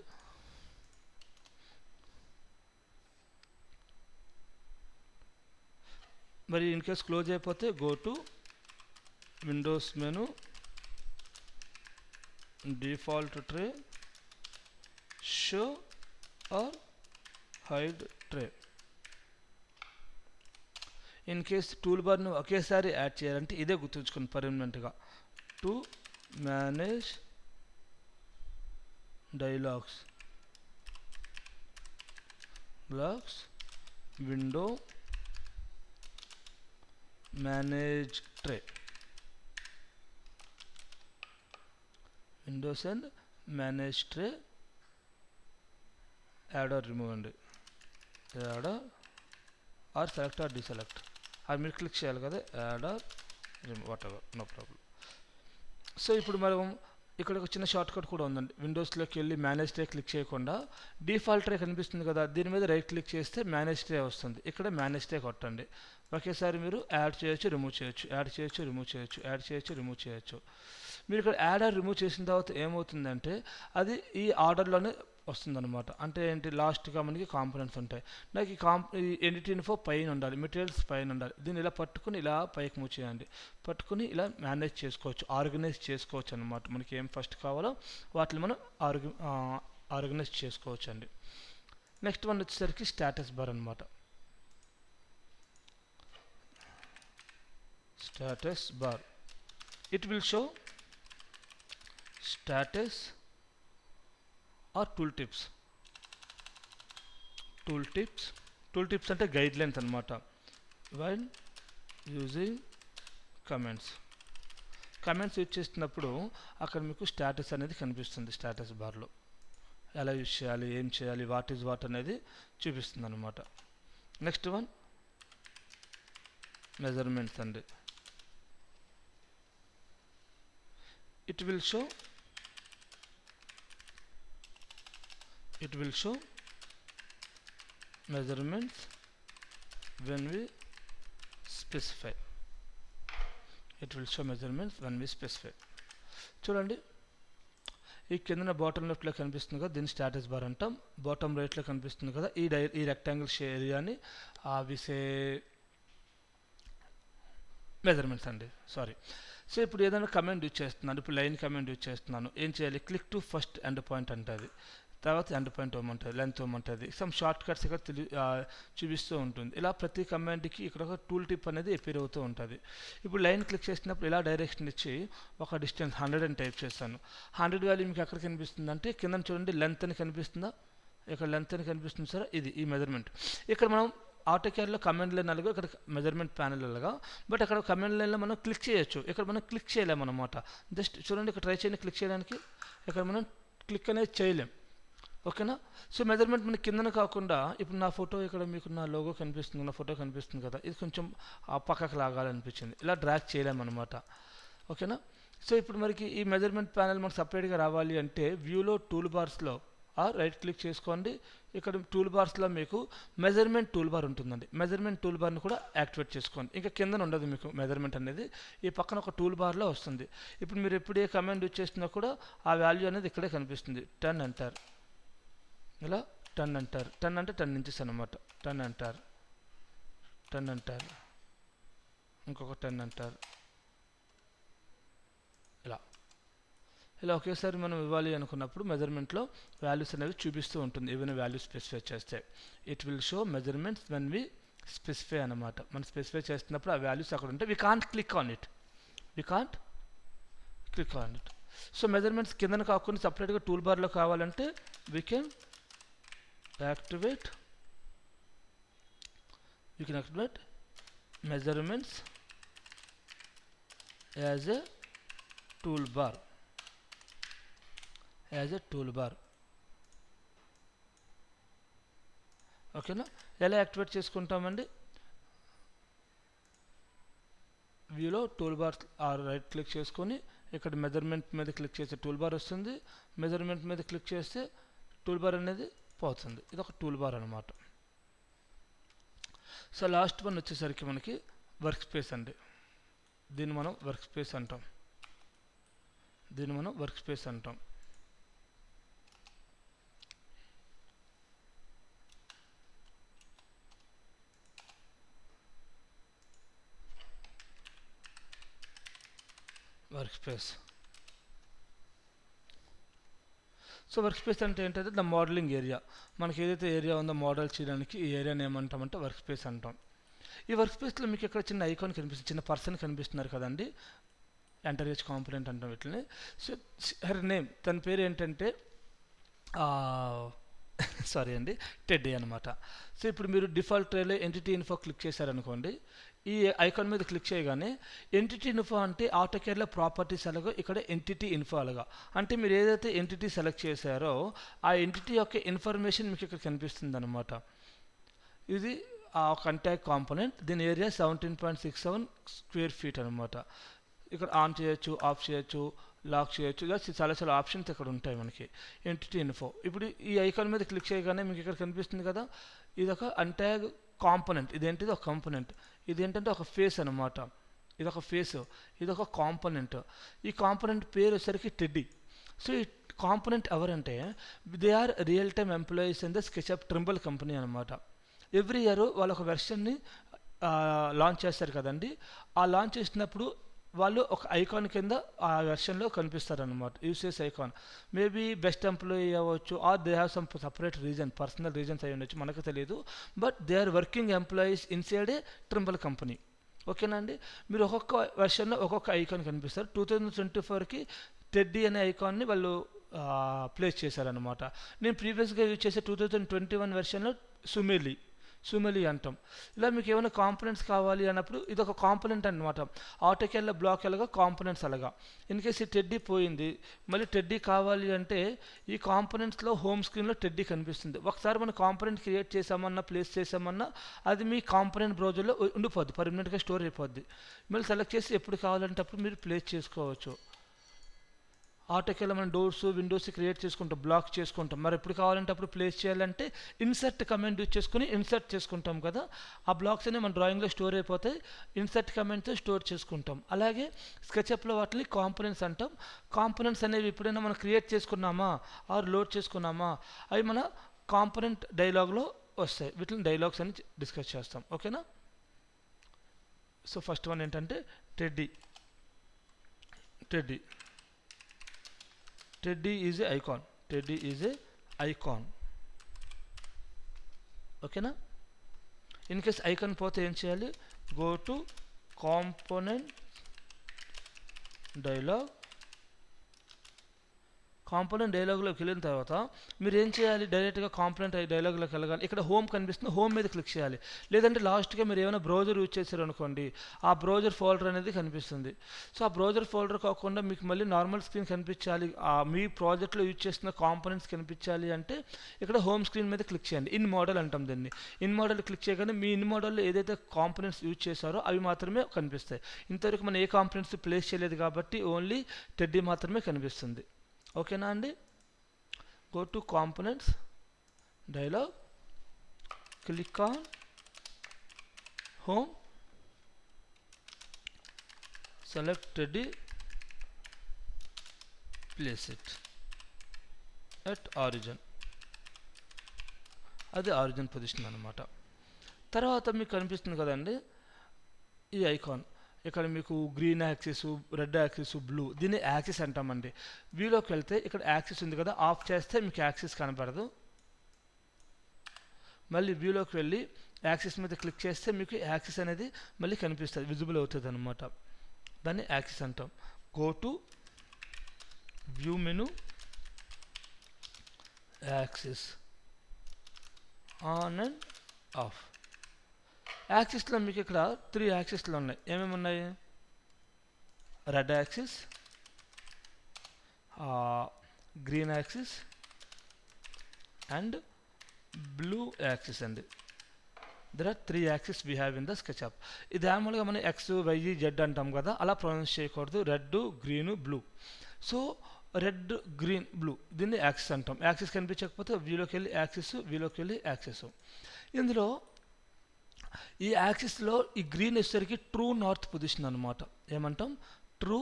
మరి ఇన్ కేస్ క్లోజ్ అయిపోతే go to windows menu, default tray, show or hide tray. In case tool బార్ను ఒకేసారి యాడ్ చేయాలంటే ఇదే గుర్తుంచుకోండి పర్మనెంట్గా. To manage dialogs, window manage tray, windows and manage tray add or remove అండి. Add or select or deselect, అది మీరు click చేయాలి కదా, add or remove whatever, no problem. So ఇప్పుడు మనం ఇక్కడ ఒక చిన్న షార్ట్ కట్ కూడా ఉందండి. విండోస్లోకి వెళ్ళి మేనేజ్ ట్రే క్లిక్ చేయకుండా డిఫాల్ట్ ట్రే కనిపిస్తుంది కదా, దీని మీద రైట్ క్లిక్ చేస్తే మేనేజ్ ట్రే వస్తుంది. ఇక్కడ మేనేజ్ ట్రే కొట్టండి. ఒకేసారి మీరు యాడ్ చేయొచ్చు, రిమూవ్ చేయొచ్చు, యాడ్ చేయొచ్చు, రిమూవ్ చేయొచ్చు, యాడ్ చేయొచ్చు, రిమూవ్ చేయొచ్చు. మీరు ఇక్కడ యాడ్ ఆర్ రిమూవ్ చేసిన తర్వాత ఏమవుతుందంటే అది ఈ ఆర్డర్లోనే వస్తుందన్నమాట. అంటే ఏంటి, లాస్ట్గా మనకి కాంపోనెంట్స్ ఉంటాయి. నాకు ఈ ఎడిట్ ఇన్ఫో పైన ఉండాలి, మెటీరియల్స్ పైన ఉండాలి. దీన్ని ఇలా పట్టుకుని ఇలా పైకి మూవ్ చేయండి. పట్టుకుని ఇలా మేనేజ్ చేసుకోవచ్చు, ఆర్గనైజ్ చేసుకోవచ్చు అనమాట. మనకి ఏం ఫస్ట్ కావాలో వాటిని మనం ఆర్గనైజ్ చేసుకోవచ్చు అండి. నెక్స్ట్ వన్ వచ్చేసరికి స్టేటస్ బార్ అనమాట. Status bar, it will show status are tool tips. Tool tips అంటే గైడ్ లైన్స్ అనమాట. వైల్ యూజింగ్ కమెంట్స్ యూజ్ చేస్తున్నప్పుడు అక్కడ మీకు స్టేటస్ అనేది కనిపిస్తుంది. స్టేటస్ బార్లో ఎలా యూజ్ చేయాలి, ఏం చేయాలి, వాట్ ఈజ్ వాట్ అనేది చూపిస్తుంది అనమాట. నెక్స్ట్ వన్ మెజర్మెంట్స్ అండి. it will show measurements when we specify. చూడండి, ఈ కింద బాటమ్ లెఫ్ట్లో కనిపిస్తుంది కదా, దీన్ని స్టేటస్ బార్ అంటాం. బాటమ్ రైట్లో కనిపిస్తుంది కదా, ఈ రెక్టాంగిల్ ఏరియాని విసే మెజర్మెంట్స్ అండి, సారీ. సో ఇప్పుడు ఏదైనా కమాండ్ యూజ్ చేస్తున్నాను, ఇప్పుడు లైన్ కమాండ్ యూజ్ చేస్తున్నాను. ఏం చేయాలి, click to first end point అంటుంది, తర్వాత ఎండ్ పాయింట్ ఇవ్వమంటుంది, లెంత్ ఇవ్వమంటుంది, సమ్ షార్ట్ కట్స్ ఇక్కడ చూపిస్తూ ఉంటుంది. ఇలా ప్రతి కమాండ్కి ఇక్కడ ఒక టూల్ టిప్ అనేది అపీర్ అవుతూ ఉంటుంది. ఇప్పుడు లైన్ క్లిక్ చేసినప్పుడు ఇలా డైరెక్షన్ ఇచ్చి ఒక డిస్టెన్స్ 100 అని టైప్ చేస్తాను. 100 వాల్యూ మీకు ఎక్కడ కనిపిస్తుంది అంటే కింద చూడండి, లెంత్ అని కనిపిస్తుందా, ఇక్కడ లెంత్ అని కనిపిస్తుంది సార్, ఇది ఈ మెజర్మెంట్. ఇక్కడ మనం ఆటోకేర్లో కమాండ్ లైన్ అలాగా, ఇక్కడ మెజర్మెంట్ ప్యానెల్ అలాగా, బట్ అక్కడ కమాండ్ లైన్లో మనం క్లిక్ చేయొచ్చు, ఇక్కడ మనం క్లిక్ చేయలేము అనమాట. జస్ట్ చూడండి, ఇక్కడ ట్రై చేయండి క్లిక్ చేయడానికి, ఇక్కడ మనం క్లిక్ అనేది చేయలేం. ఓకేనా. సో మెజర్మెంట్ మనకి కిందన కాకుండా, ఇప్పుడు నా ఫోటో ఇక్కడ మీకు నా లోగో కనిపిస్తుంది, నా ఫోటో కనిపిస్తుంది కదా, ఇది కొంచెం పక్కకు లాగాలనిపించింది, ఇలా డ్రాగ్ చేయలేమన్నమాట. ఓకేనా. సో ఇప్పుడు మనకి ఈ మెజర్మెంట్ ప్యానెల్ మనకు సపరేట్గా రావాలి అంటే వ్యూలో టూల్ బార్స్లో రైట్ క్లిక్ చేసుకోండి. ఇక్కడ టూల్ బార్స్లో మీకు మెజర్మెంట్ టూల్ బార్ ఉంటుందండి. మెజర్మెంట్ టూల్ బార్ని కూడా యాక్టివేట్ చేసుకోండి. ఇంకా కింద ఉండదు మీకు మెజర్మెంట్ అనేది, ఈ పక్కన ఒక టూల్ బార్లో వస్తుంది. ఇప్పుడు మీరు ఎప్పుడు ఏ కమాండ్ యూజ్ చేసినా కూడా ఆ వాల్యూ అనేది ఇక్కడే కనిపిస్తుంది. 10 అంటారు, ఇలా 10 అంటారు, 10 అంటే 10 ఇంచెస్ అనమాట. 10 అంటారు, 10 అంటారు, ఇంకొక 10 అంటారు, ఇలా ఒకేసారి మనం ఇవ్వాలి అనుకున్నప్పుడు మెజర్మెంట్లో వాల్యూస్ అనేవి చూపిస్తూ ఉంటుంది. ఏమైనా వాల్యూస్ స్పెసిఫై చేస్తే it will show measurements when we specify అనమాట. మనం స్పెసిఫై చేస్తున్నప్పుడు ఆ వాల్యూస్ అక్కడ ఉంటాయి. We can't click on it. So measurements కిందన కాకుండా సపరేట్గా టూల్ బార్లో కావాలంటే we can activate measurements as a tool bar. ఓకేనా. ఎలా యాక్టివేట్ చేసుకుంటామండి, వ్యూలో టూల్ బార్ రైట్ క్లిక్ చేసుకొని ఇక్కడ మెజర్మెంట్ మీద క్లిక్ చేస్తే టూల్ బార్ వస్తుంది, మెజర్మెంట్ మీద క్లిక్ చేస్తే టూల్ బార్ అనేది పోతుంది. ఇది ఒక టూల్ బార్ అనమాట. సో లాస్ట్ వన్ వచ్చేసరికి మనకి వర్క్ స్పేస్ అండి. దీన్ని మనం వర్క్ స్పేస్ అంటాం. Work space. So work space అంటే ఏంటంటే ద మోడలింగ్ ఏరియా. మనకి ఏదైతే ఏరియా ఉందో మోడల్ చేయడానికి ఈ ఏరియాని ఏమంటామంటే వర్క్ స్పేస్ అంటాం. ఈ వర్క్ స్పేస్లో మీకు ఇక్కడ చిన్న ఐకాన్ కనిపిస్తుంది, చిన్న పర్సన్ కనిపిస్తున్నారు కదండి, ఎంటర్ ఏజ్ కాంపోనెంట్ అంటాం వీటిని. సో హర్ నేమ్, తన పేరు ఏంటంటే సారీ అండి, టెడ్డీ అనమాట. సో ఇప్పుడు మీరు డిఫాల్ట్ ట్రేలో ఎంటిటీ ఇన్ఫో క్లిక్ చేశారనుకోండి, ఈ ఐకాన్ మీద క్లిక్ చేయగానే ఎంటిటీ ఇన్ఫో అంటే ఆటోకేర్లో ప్రాపర్టీస్ అలాగో ఇక్కడ ఎంటిటీ ఇన్ఫో అలాగా అంటే మీరు ఏదైతే ఎంటిటీ సెలెక్ట్ చేశారో ఆ ఎంటిటీ యొక్క ఇన్ఫర్మేషన్ మీకు ఇక్కడ కనిపిస్తుంది అనమాట. ఇది ఆ కంటాక్ట్ కాంపోనెంట్, దీని ఏరియా 17.67 స్క్వేర్ ఫీట్ అనమాట. ఇక్కడ ఆన్ చేయొచ్చు, ఆఫ్ చేయొచ్చు, లాక్ చేయొచ్చు, ఇలా చాలా చాలా ఆప్షన్స్ ఇక్కడ ఉంటాయి మనకి. ఎంటిటీ ఇన్ఫో ఇప్పుడు ఈ ఐకాన్ మీద క్లిక్ చేయగానే మీకు ఇక్కడ కనిపిస్తుంది కదా, ఇది ఒక అంటాగ్ కాంపోనెంట్. ఇదేంటిది ఒక కాంపోనెంట్, ఇది ఏంటంటే ఒక ఫేస్ అనమాట. ఇది ఒక ఫేస్, ఇది ఒక కాంపోనెంట్. ఈ కాంపోనెంట్ పేరు వచ్చేసరికి టెడ్డీ. సో ఈ కాంపోనెంట్ ఎవరంటే they are real time employees in the SketchUp Trimble company అనమాట. ఎవ్రీ ఇయర్ వాళ్ళు ఒక వెర్షన్ని లాంచ్ చేస్తారు కదండి. ఆ లాంచ్ చేసినప్పుడు వాళ్ళు ఒక ఐకాన్ కింద ఆ వెర్షన్లో కనిపిస్తారనమాట. Usage icon maybe best employee అవ్వచ్చు, or they have some separate reason, personal reasons అయి ఉండొచ్చు, మనకు తెలియదు. But they are working employees inside a Trimble company. ఓకేనా అండి. మీరు ఒక్కొక్క వెర్షన్లో ఒక్కొక్క ఐకాన్ కనిపిస్తారు. 2024కి టెడ్డీ అనే ఐకాన్ని వాళ్ళు ప్లేస్ చేశారనమాట. నేను ప్రీవియస్గా యూజ్ చేసే 2021 వెర్షన్లో సుమెలి అంటాం. ఇలా మీకు ఏమైనా కాంపోనెంట్స్ కావాలి అన్నప్పుడు ఇది ఒక కాంపోనెంట్ అనమాట. ఆటోకేర్లో బ్లాక్ ఎలాగా కాంపోనెంట్స్ అలాగా. ఇన్ కేస్ ఈ టెడ్డీ పోయింది, మళ్ళీ టెడ్డీ కావాలి అంటే ఈ కాంపోనెంట్స్లో హోమ్ స్క్రీన్లో టెడ్డీ కనిపిస్తుంది. ఒకసారి మనం కాంపోనెంట్ క్రియేట్ చేసామన్నా ప్లేస్ చేసామన్నా అది మీ కాంపోనెంట్ బ్రౌజర్లో ఉండిపోద్ది, పర్మనెంట్గా స్టోర్ అయిపోద్ది. మళ్ళీ సెలెక్ట్ చేసి ఎప్పుడు కావాలంటే అప్పుడు మీరు ప్లేస్ చేసుకోవచ్చు. ఆటోకేర్లో మనం డోర్స్ విండోస్ క్రియేట్ చేసుకుంటాం, బ్లాక్ చేసుకుంటాం. మరి ఎప్పుడు కావాలంటే అప్పుడు ప్లేస్ చేయాలంటే ఇన్సర్ట్ కమాండ్ యూజ్ చేసుకుని ఇన్సర్ట్ చేసుకుంటాం కదా. ఆ బ్లాక్స్ అనేవి మన డ్రాయింగ్లో స్టోర్ అయిపోతాయి, ఇన్సర్ట్ కమాండ్తో స్టోర్ చేసుకుంటాం. అలాగే స్కెచ్అప్లో వాటిని కాంపోనెంట్స్ అంటాం. కాంపోనెంట్స్ అనేవి ఎప్పుడైనా మనం క్రియేట్ చేసుకున్నామా ఆర్ లోడ్ చేసుకున్నామా అవి మన కాంపోనెంట్ డైలాగ్లో వస్తాయి. వీటిని డైలాగ్స్ అని డిస్కస్ చేస్తాం. ఓకేనా. సో ఫస్ట్ వన్ ఏంటంటే టెడ్డీ ఈజ్ ఏ ఐకాన్. ఓకేనా. ఇన్ కేస్ ఐకాన్ పోతే ఏం చేయాలి, గో టు కాంపోనెంట్ డైలాగ్లోకి వెళ్ళిన తర్వాత మీరు ఏం చేయాలి, డైరెక్ట్గా కాంపోనెంట్ డైలాగ్లోకి వెళ్ళగాలి. ఇక్కడ హోమ్ కనిపిస్తుంది, హోమ్ మీద క్లిక్ చేయాలి. లేదంటే లాస్ట్గా మీరు ఏమైనా బ్రౌజర్ యూజ్ చేశారు అనుకోండి, ఆ బ్రౌజర్ ఫోల్డర్ అనేది కనిపిస్తుంది. సో ఆ బ్రౌజర్ ఫోల్డర్ కాకుండా మీకు మళ్ళీ నార్మల్ స్క్రీన్ కనిపించాలి, మీ ప్రాజెక్ట్లో యూజ్ చేస్తున్న కాంపోనెంట్స్ కనిపించాలి అంటే ఇక్కడ హోమ్ స్క్రీన్ మీద క్లిక్ చేయండి. ఇన్ మోడల్ అంటాం దీన్ని. ఇన్ మోడల్ క్లిక్ చేయగానే మీ ఇన్ మోడల్లో ఏదైతే కాంపోనెంట్స్ యూజ్ చేశారో అవి మాత్రమే కనిపిస్తాయి. ఇంతవరకు మనం ఏ కాంపోనెంట్స్ ప్లేస్ చేయలేదు కాబట్టి ఓన్లీ టెడ్డీ మాత్రమే కనిపిస్తుంది. ఓకేనా అండి. Go to components dialogue, click on home, select teddy, place it at origin. అది ఆరిజిన్ పొజిషన్ అనమాట. తర్వాత మీకు కనిపిస్తుంది కదండి ఈ ఐకాన్. ఇక్కడ మీకు green axis, red axis, blue, దీన్ని యాక్సిస్ అంటామండి. వ్యూలోకి వెళ్తే ఇక్కడ యాక్సిస్ ఉంది కదా, ఆఫ్ చేస్తే మీకు యాక్సిస్ కనపడదు. మళ్ళీ వ్యూలోకి వెళ్ళి యాక్సిస్ మీద క్లిక్ చేస్తే మీకు యాక్సిస్ అనేది మళ్ళీ కనిపిస్తుంది, విజిబుల్ అవుతుంది అనమాట. దాన్ని యాక్సిస్ అంటాం. Go to view menu, axis on and off. యాక్సిస్లో మీకు ఇక్కడ 3 యాక్సిస్లు ఉన్నాయి. ఏమేమి ఉన్నాయి, red axis, green axis and blue axis అండి. There are 3 axis we have in the SketchUp. ఇది మామూలుగా మనం ఎక్స్ వై జెడ్ అంటాం కదా, అలా ప్రొనౌన్స్ చేయకూడదు. Red, green, blue. So red, green, blue దీన్ని యాక్సిస్ అంటాం. యాక్సిస్ కనిపించకపోతే వ్యూలోకి వెళ్ళి యాక్సిస్, వ్యూలోకి వెళ్ళి యాక్సిస్. ఇందులో ఈ యాక్సిస్లో ఈ గ్రీన్ వచ్చేసరికి ట్రూ నార్త్ పొజిషన్ అనమాట. ఏమంటాం, true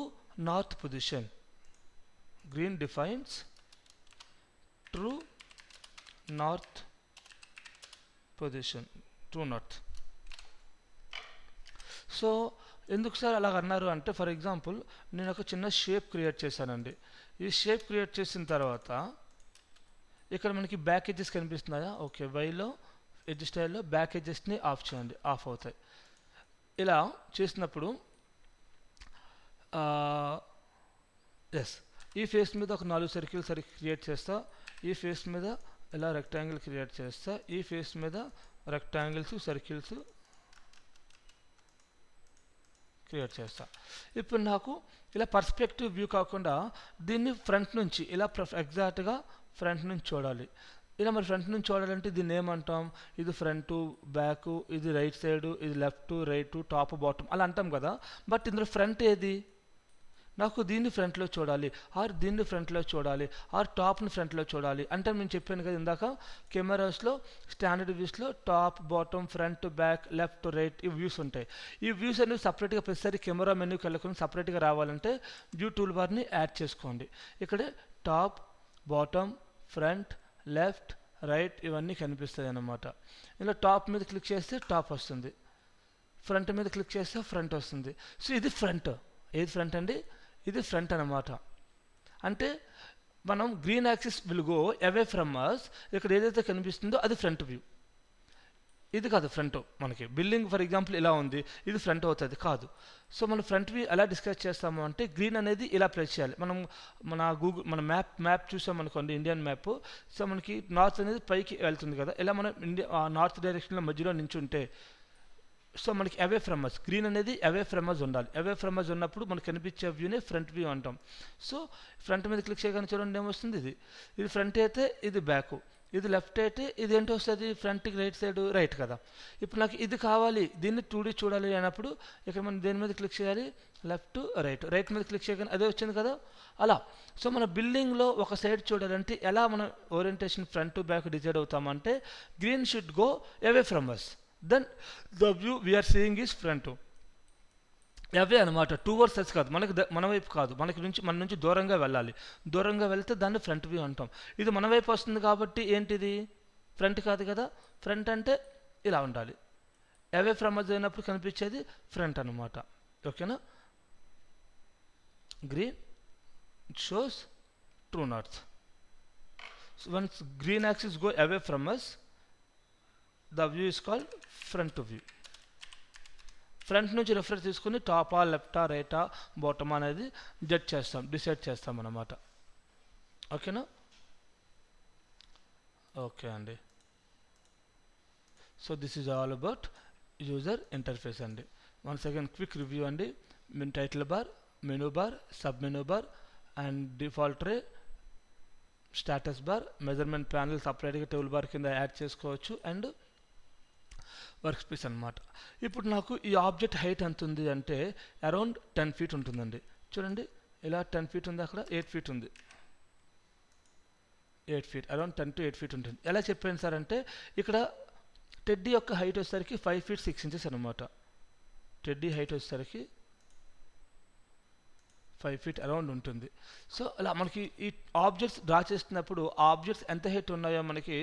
north position. Green defines true north position, true north. So ఎందుకు సార్ అలాగ అన్నారు అంటే, ఫర్ ఎగ్జాంపుల్ నేను ఒక చిన్న షేప్ క్రియేట్ చేశానండి. ఈ షేప్ క్రియేట్ చేసిన తర్వాత ఇక్కడ మనకి బ్యాక్ ఎడ్జెస్ కనిపిస్తున్నాయా, ఓకే. వైలో ఎడ్జ్ స్టైల్లో బ్యాక్ ఎడ్జెస్ని ఆఫ్ చేయండి, ఆఫ్ అవుతాయి. ఇలా చేసినప్పుడు ఎస్, ఈ ఫేస్ మీద ఒక 4 సర్కిల్స్ క్రియేట్ చేస్తా. ఈ ఫేస్ మీద ఇలా రెక్టాంగిల్ క్రియేట్ చేస్తా. ఈ ఫేస్ మీద రెక్టాంగిల్స్, సర్కిల్స్ క్రియేట్ చేస్తా. ఇప్పుడు నాకు ఇలా పర్స్పెక్టివ్ వ్యూ కాకుండా దీన్ని ఫ్రంట్ నుంచి ఇలా ఎగ్జాక్ట్గా ఫ్రంట్ నుంచి చూడాలి. ఇలా మరి ఫ్రంట్ నుంచి చూడాలంటే దీన్ని ఏమంటాం, ఇది ఫ్రంట్ బ్యాక్, ఇది రైట్ సైడ్, ఇది లెఫ్ట్ రైట్ టాప్ బాటమ్ అలా అంటాం కదా. బట్ ఇందులో ఫ్రంట్ ఏది, నాకు దీన్ని ఫ్రంట్లో చూడాలి, ఆర్ దీన్ని ఫ్రంట్లో చూడాలి, ఆర్ టాప్ని ఫ్రంట్లో చూడాలి అంటే నేను చెప్పాను కదా ఇందాక, కెమెరాస్లో స్టాండర్డ్ వ్యూస్లో top bottom front back left right ఈ వ్యూస్ ఉంటాయి. ఈ వ్యూస్ అనేవి సపరేట్గా ప్రతిసారి కెమెరా మెనూకి వెళ్ళకుండా సపరేట్గా రావాలంటే వ్యూ టూల్ బార్ని యాడ్ చేసుకోండి. ఇక్కడే top bottom front left right ఇవన్నీ కనిపిస్తాయి అన్నమాట. ఇలా టాప్ మీద క్లిక్ చేస్తే టాప్ వస్తుంది, ఫ్రంట్ మీద క్లిక్ చేస్తే ఫ్రంట్ వస్తుంది. సో ఇది ఫ్రంట్. ఏది ఫ్రంట్ అండి, ఇది ఫ్రంట్ అన్నమాట. అంటే మనం green axis will go away from us, ఇక్కడ ఏదైతే కనిపిస్తుందో అది ఫ్రంట్ వ్యూ. ఇది కాదు ఫ్రంట్. మనకి బిల్డింగ్ ఫర్ ఎగ్జాంపుల్ ఇలా ఉంది, ఇది ఫ్రంట్ అవుతుంది కాదు. సో మనం ఫ్రంట్ వ్యూ ఎలా డిస్కస్ చేస్తాము అంటే గ్రీన్ అనేది ఇలా ప్లేస్ చేయాలి. మనం మన మ్యాప్ చూసామనుకోండి, ఇండియన్ మ్యాప్. సో మనకి నార్త్ అనేది పైకి వెళ్తుంది కదా, ఇలా మనం నార్త్ డైరెక్షన్లో మధ్యలో నించుంటే సో మనకి అవే ఫ్రమ్ అస్, గ్రీన్ అనేది అవే ఫ్రమ్ అస్ ఉండాలి. అవే ఫ్రమ్ అస్ ఉన్నప్పుడు మనకు కనిపించే వ్యూనే ఫ్రంట్ వ్యూ అంటాం. సో ఫ్రంట్ మీద క్లిక్ చేయగానే చూడండి ఏమొస్తుంది, ఇది ఫ్రంట్ అయితే ఇది బ్యాక్, ఇది లెఫ్ట్ అయితే ఇది ఏంటో వస్తుంది ఫ్రంట్కి రైట్ సైడ్ రైట్ కదా. ఇప్పుడు నాకు ఇది కావాలి, దీన్ని 2D చూడాలి అన్నప్పుడు ఇక్కడ మనం దేని మీద క్లిక్ చేయాలి, లెఫ్ట్ రైట్ మీద క్లిక్ చేయగానే అదే వచ్చింది కదా అలా. సో మన బిల్డింగ్లో ఒక సైడ్ చూడాలంటే ఎలా మనం ఓరియంటేషన్ ఫ్రంట్ బ్యాక్ డిసైడ్ అవుతామంటే green should go away from us, then the view we're seeing is front. Away అనమాట, టువర్డ్స్ అస్ కాదు, మన వైపు కాదు, మన నుంచి దూరంగా వెళ్ళాలి. దూరంగా వెళ్తే దాన్ని ఫ్రంట్ వ్యూ అంటాం. ఇది మన వైపు వస్తుంది కాబట్టి ఏంటిది ఫ్రంట్ కాదు కదా. ఫ్రంట్ అంటే ఇలా ఉండాలి, అవే ఫ్రమ్ అస్ అయినప్పుడు కనిపించేది ఫ్రంట్ అనమాట. ఓకేనా. Green shows true north. Once green axis go away from us, the view is called front view. Front నుంచి రెఫరెన్స్ తీసుకుని టాపా లెఫ్టా రైటా బాటమ్ అనేది డిసైడ్ చేస్తాం అన్నమాట. ఓకేనా. ఓకే అండి. So this is all about user interface అండి. వన్స్ అగైన్ క్విక్ రివ్యూ అండి. Title bar, menu bar, sub menu bar and default tray, status bar, measurement panel సపరేట్గా టేబుల్ బార్ కింద యాడ్ చేసుకోవచ్చు అండ్ వర్క్ స్పేస్ అనమాట. ఇప్పుడు నాకు ఈ object height ఎంత ఉంది అంటే అరౌండ్ 10 feet ఉంటుందండి. చూడండి ఇలా 10 feet ఉంది, అక్కడ 8 feet ఉంది. 8 feet, అరౌండ్ 10 to 8 feet ఉంటుంది. ఎలా చెప్పాను సార్ అంటే ఇక్కడ టెడ్డీ యొక్క హైట్ వచ్చేసరికి 5 feet 6 inches అనమాట. టెడ్డీ హైట్ వచ్చేసరికి 5 feet అరౌండ్ ఉంటుంది. సో అలా మనకి ఈ ఆబ్జెక్ట్స్ డ్రా చేస్తున్నప్పుడు ఆబ్జెక్ట్స్ ఎంత హైట్ ఉన్నాయో మనకి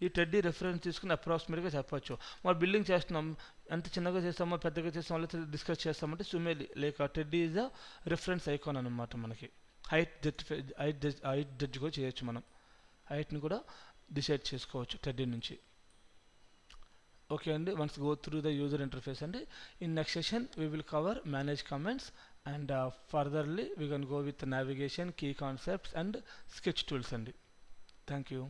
ఈ టెడ్డీ రెఫరెన్స్ తీసుకుని అప్రాక్సిమేట్గా చెప్పచ్చు. మనం బిల్డింగ్ చేస్తున్నాం, ఎంత చిన్నగా చేస్తామో పెద్దగా చేస్తామో లేదా డిస్కస్ చేస్తామంటే సుమేలి లేక teddy is a reference icon అనమాట. మనకి హైట్ జడ్జ్ కూడా చేయొచ్చు, మనం హైట్ని కూడా డిసైడ్ చేసుకోవచ్చు టెడ్డీ నుంచి. ఓకే అండి. Once go through the user interface అండి. In next session we will cover manage comments and furtherly we can go with navigation, key concepts and sketch tools. And thank you.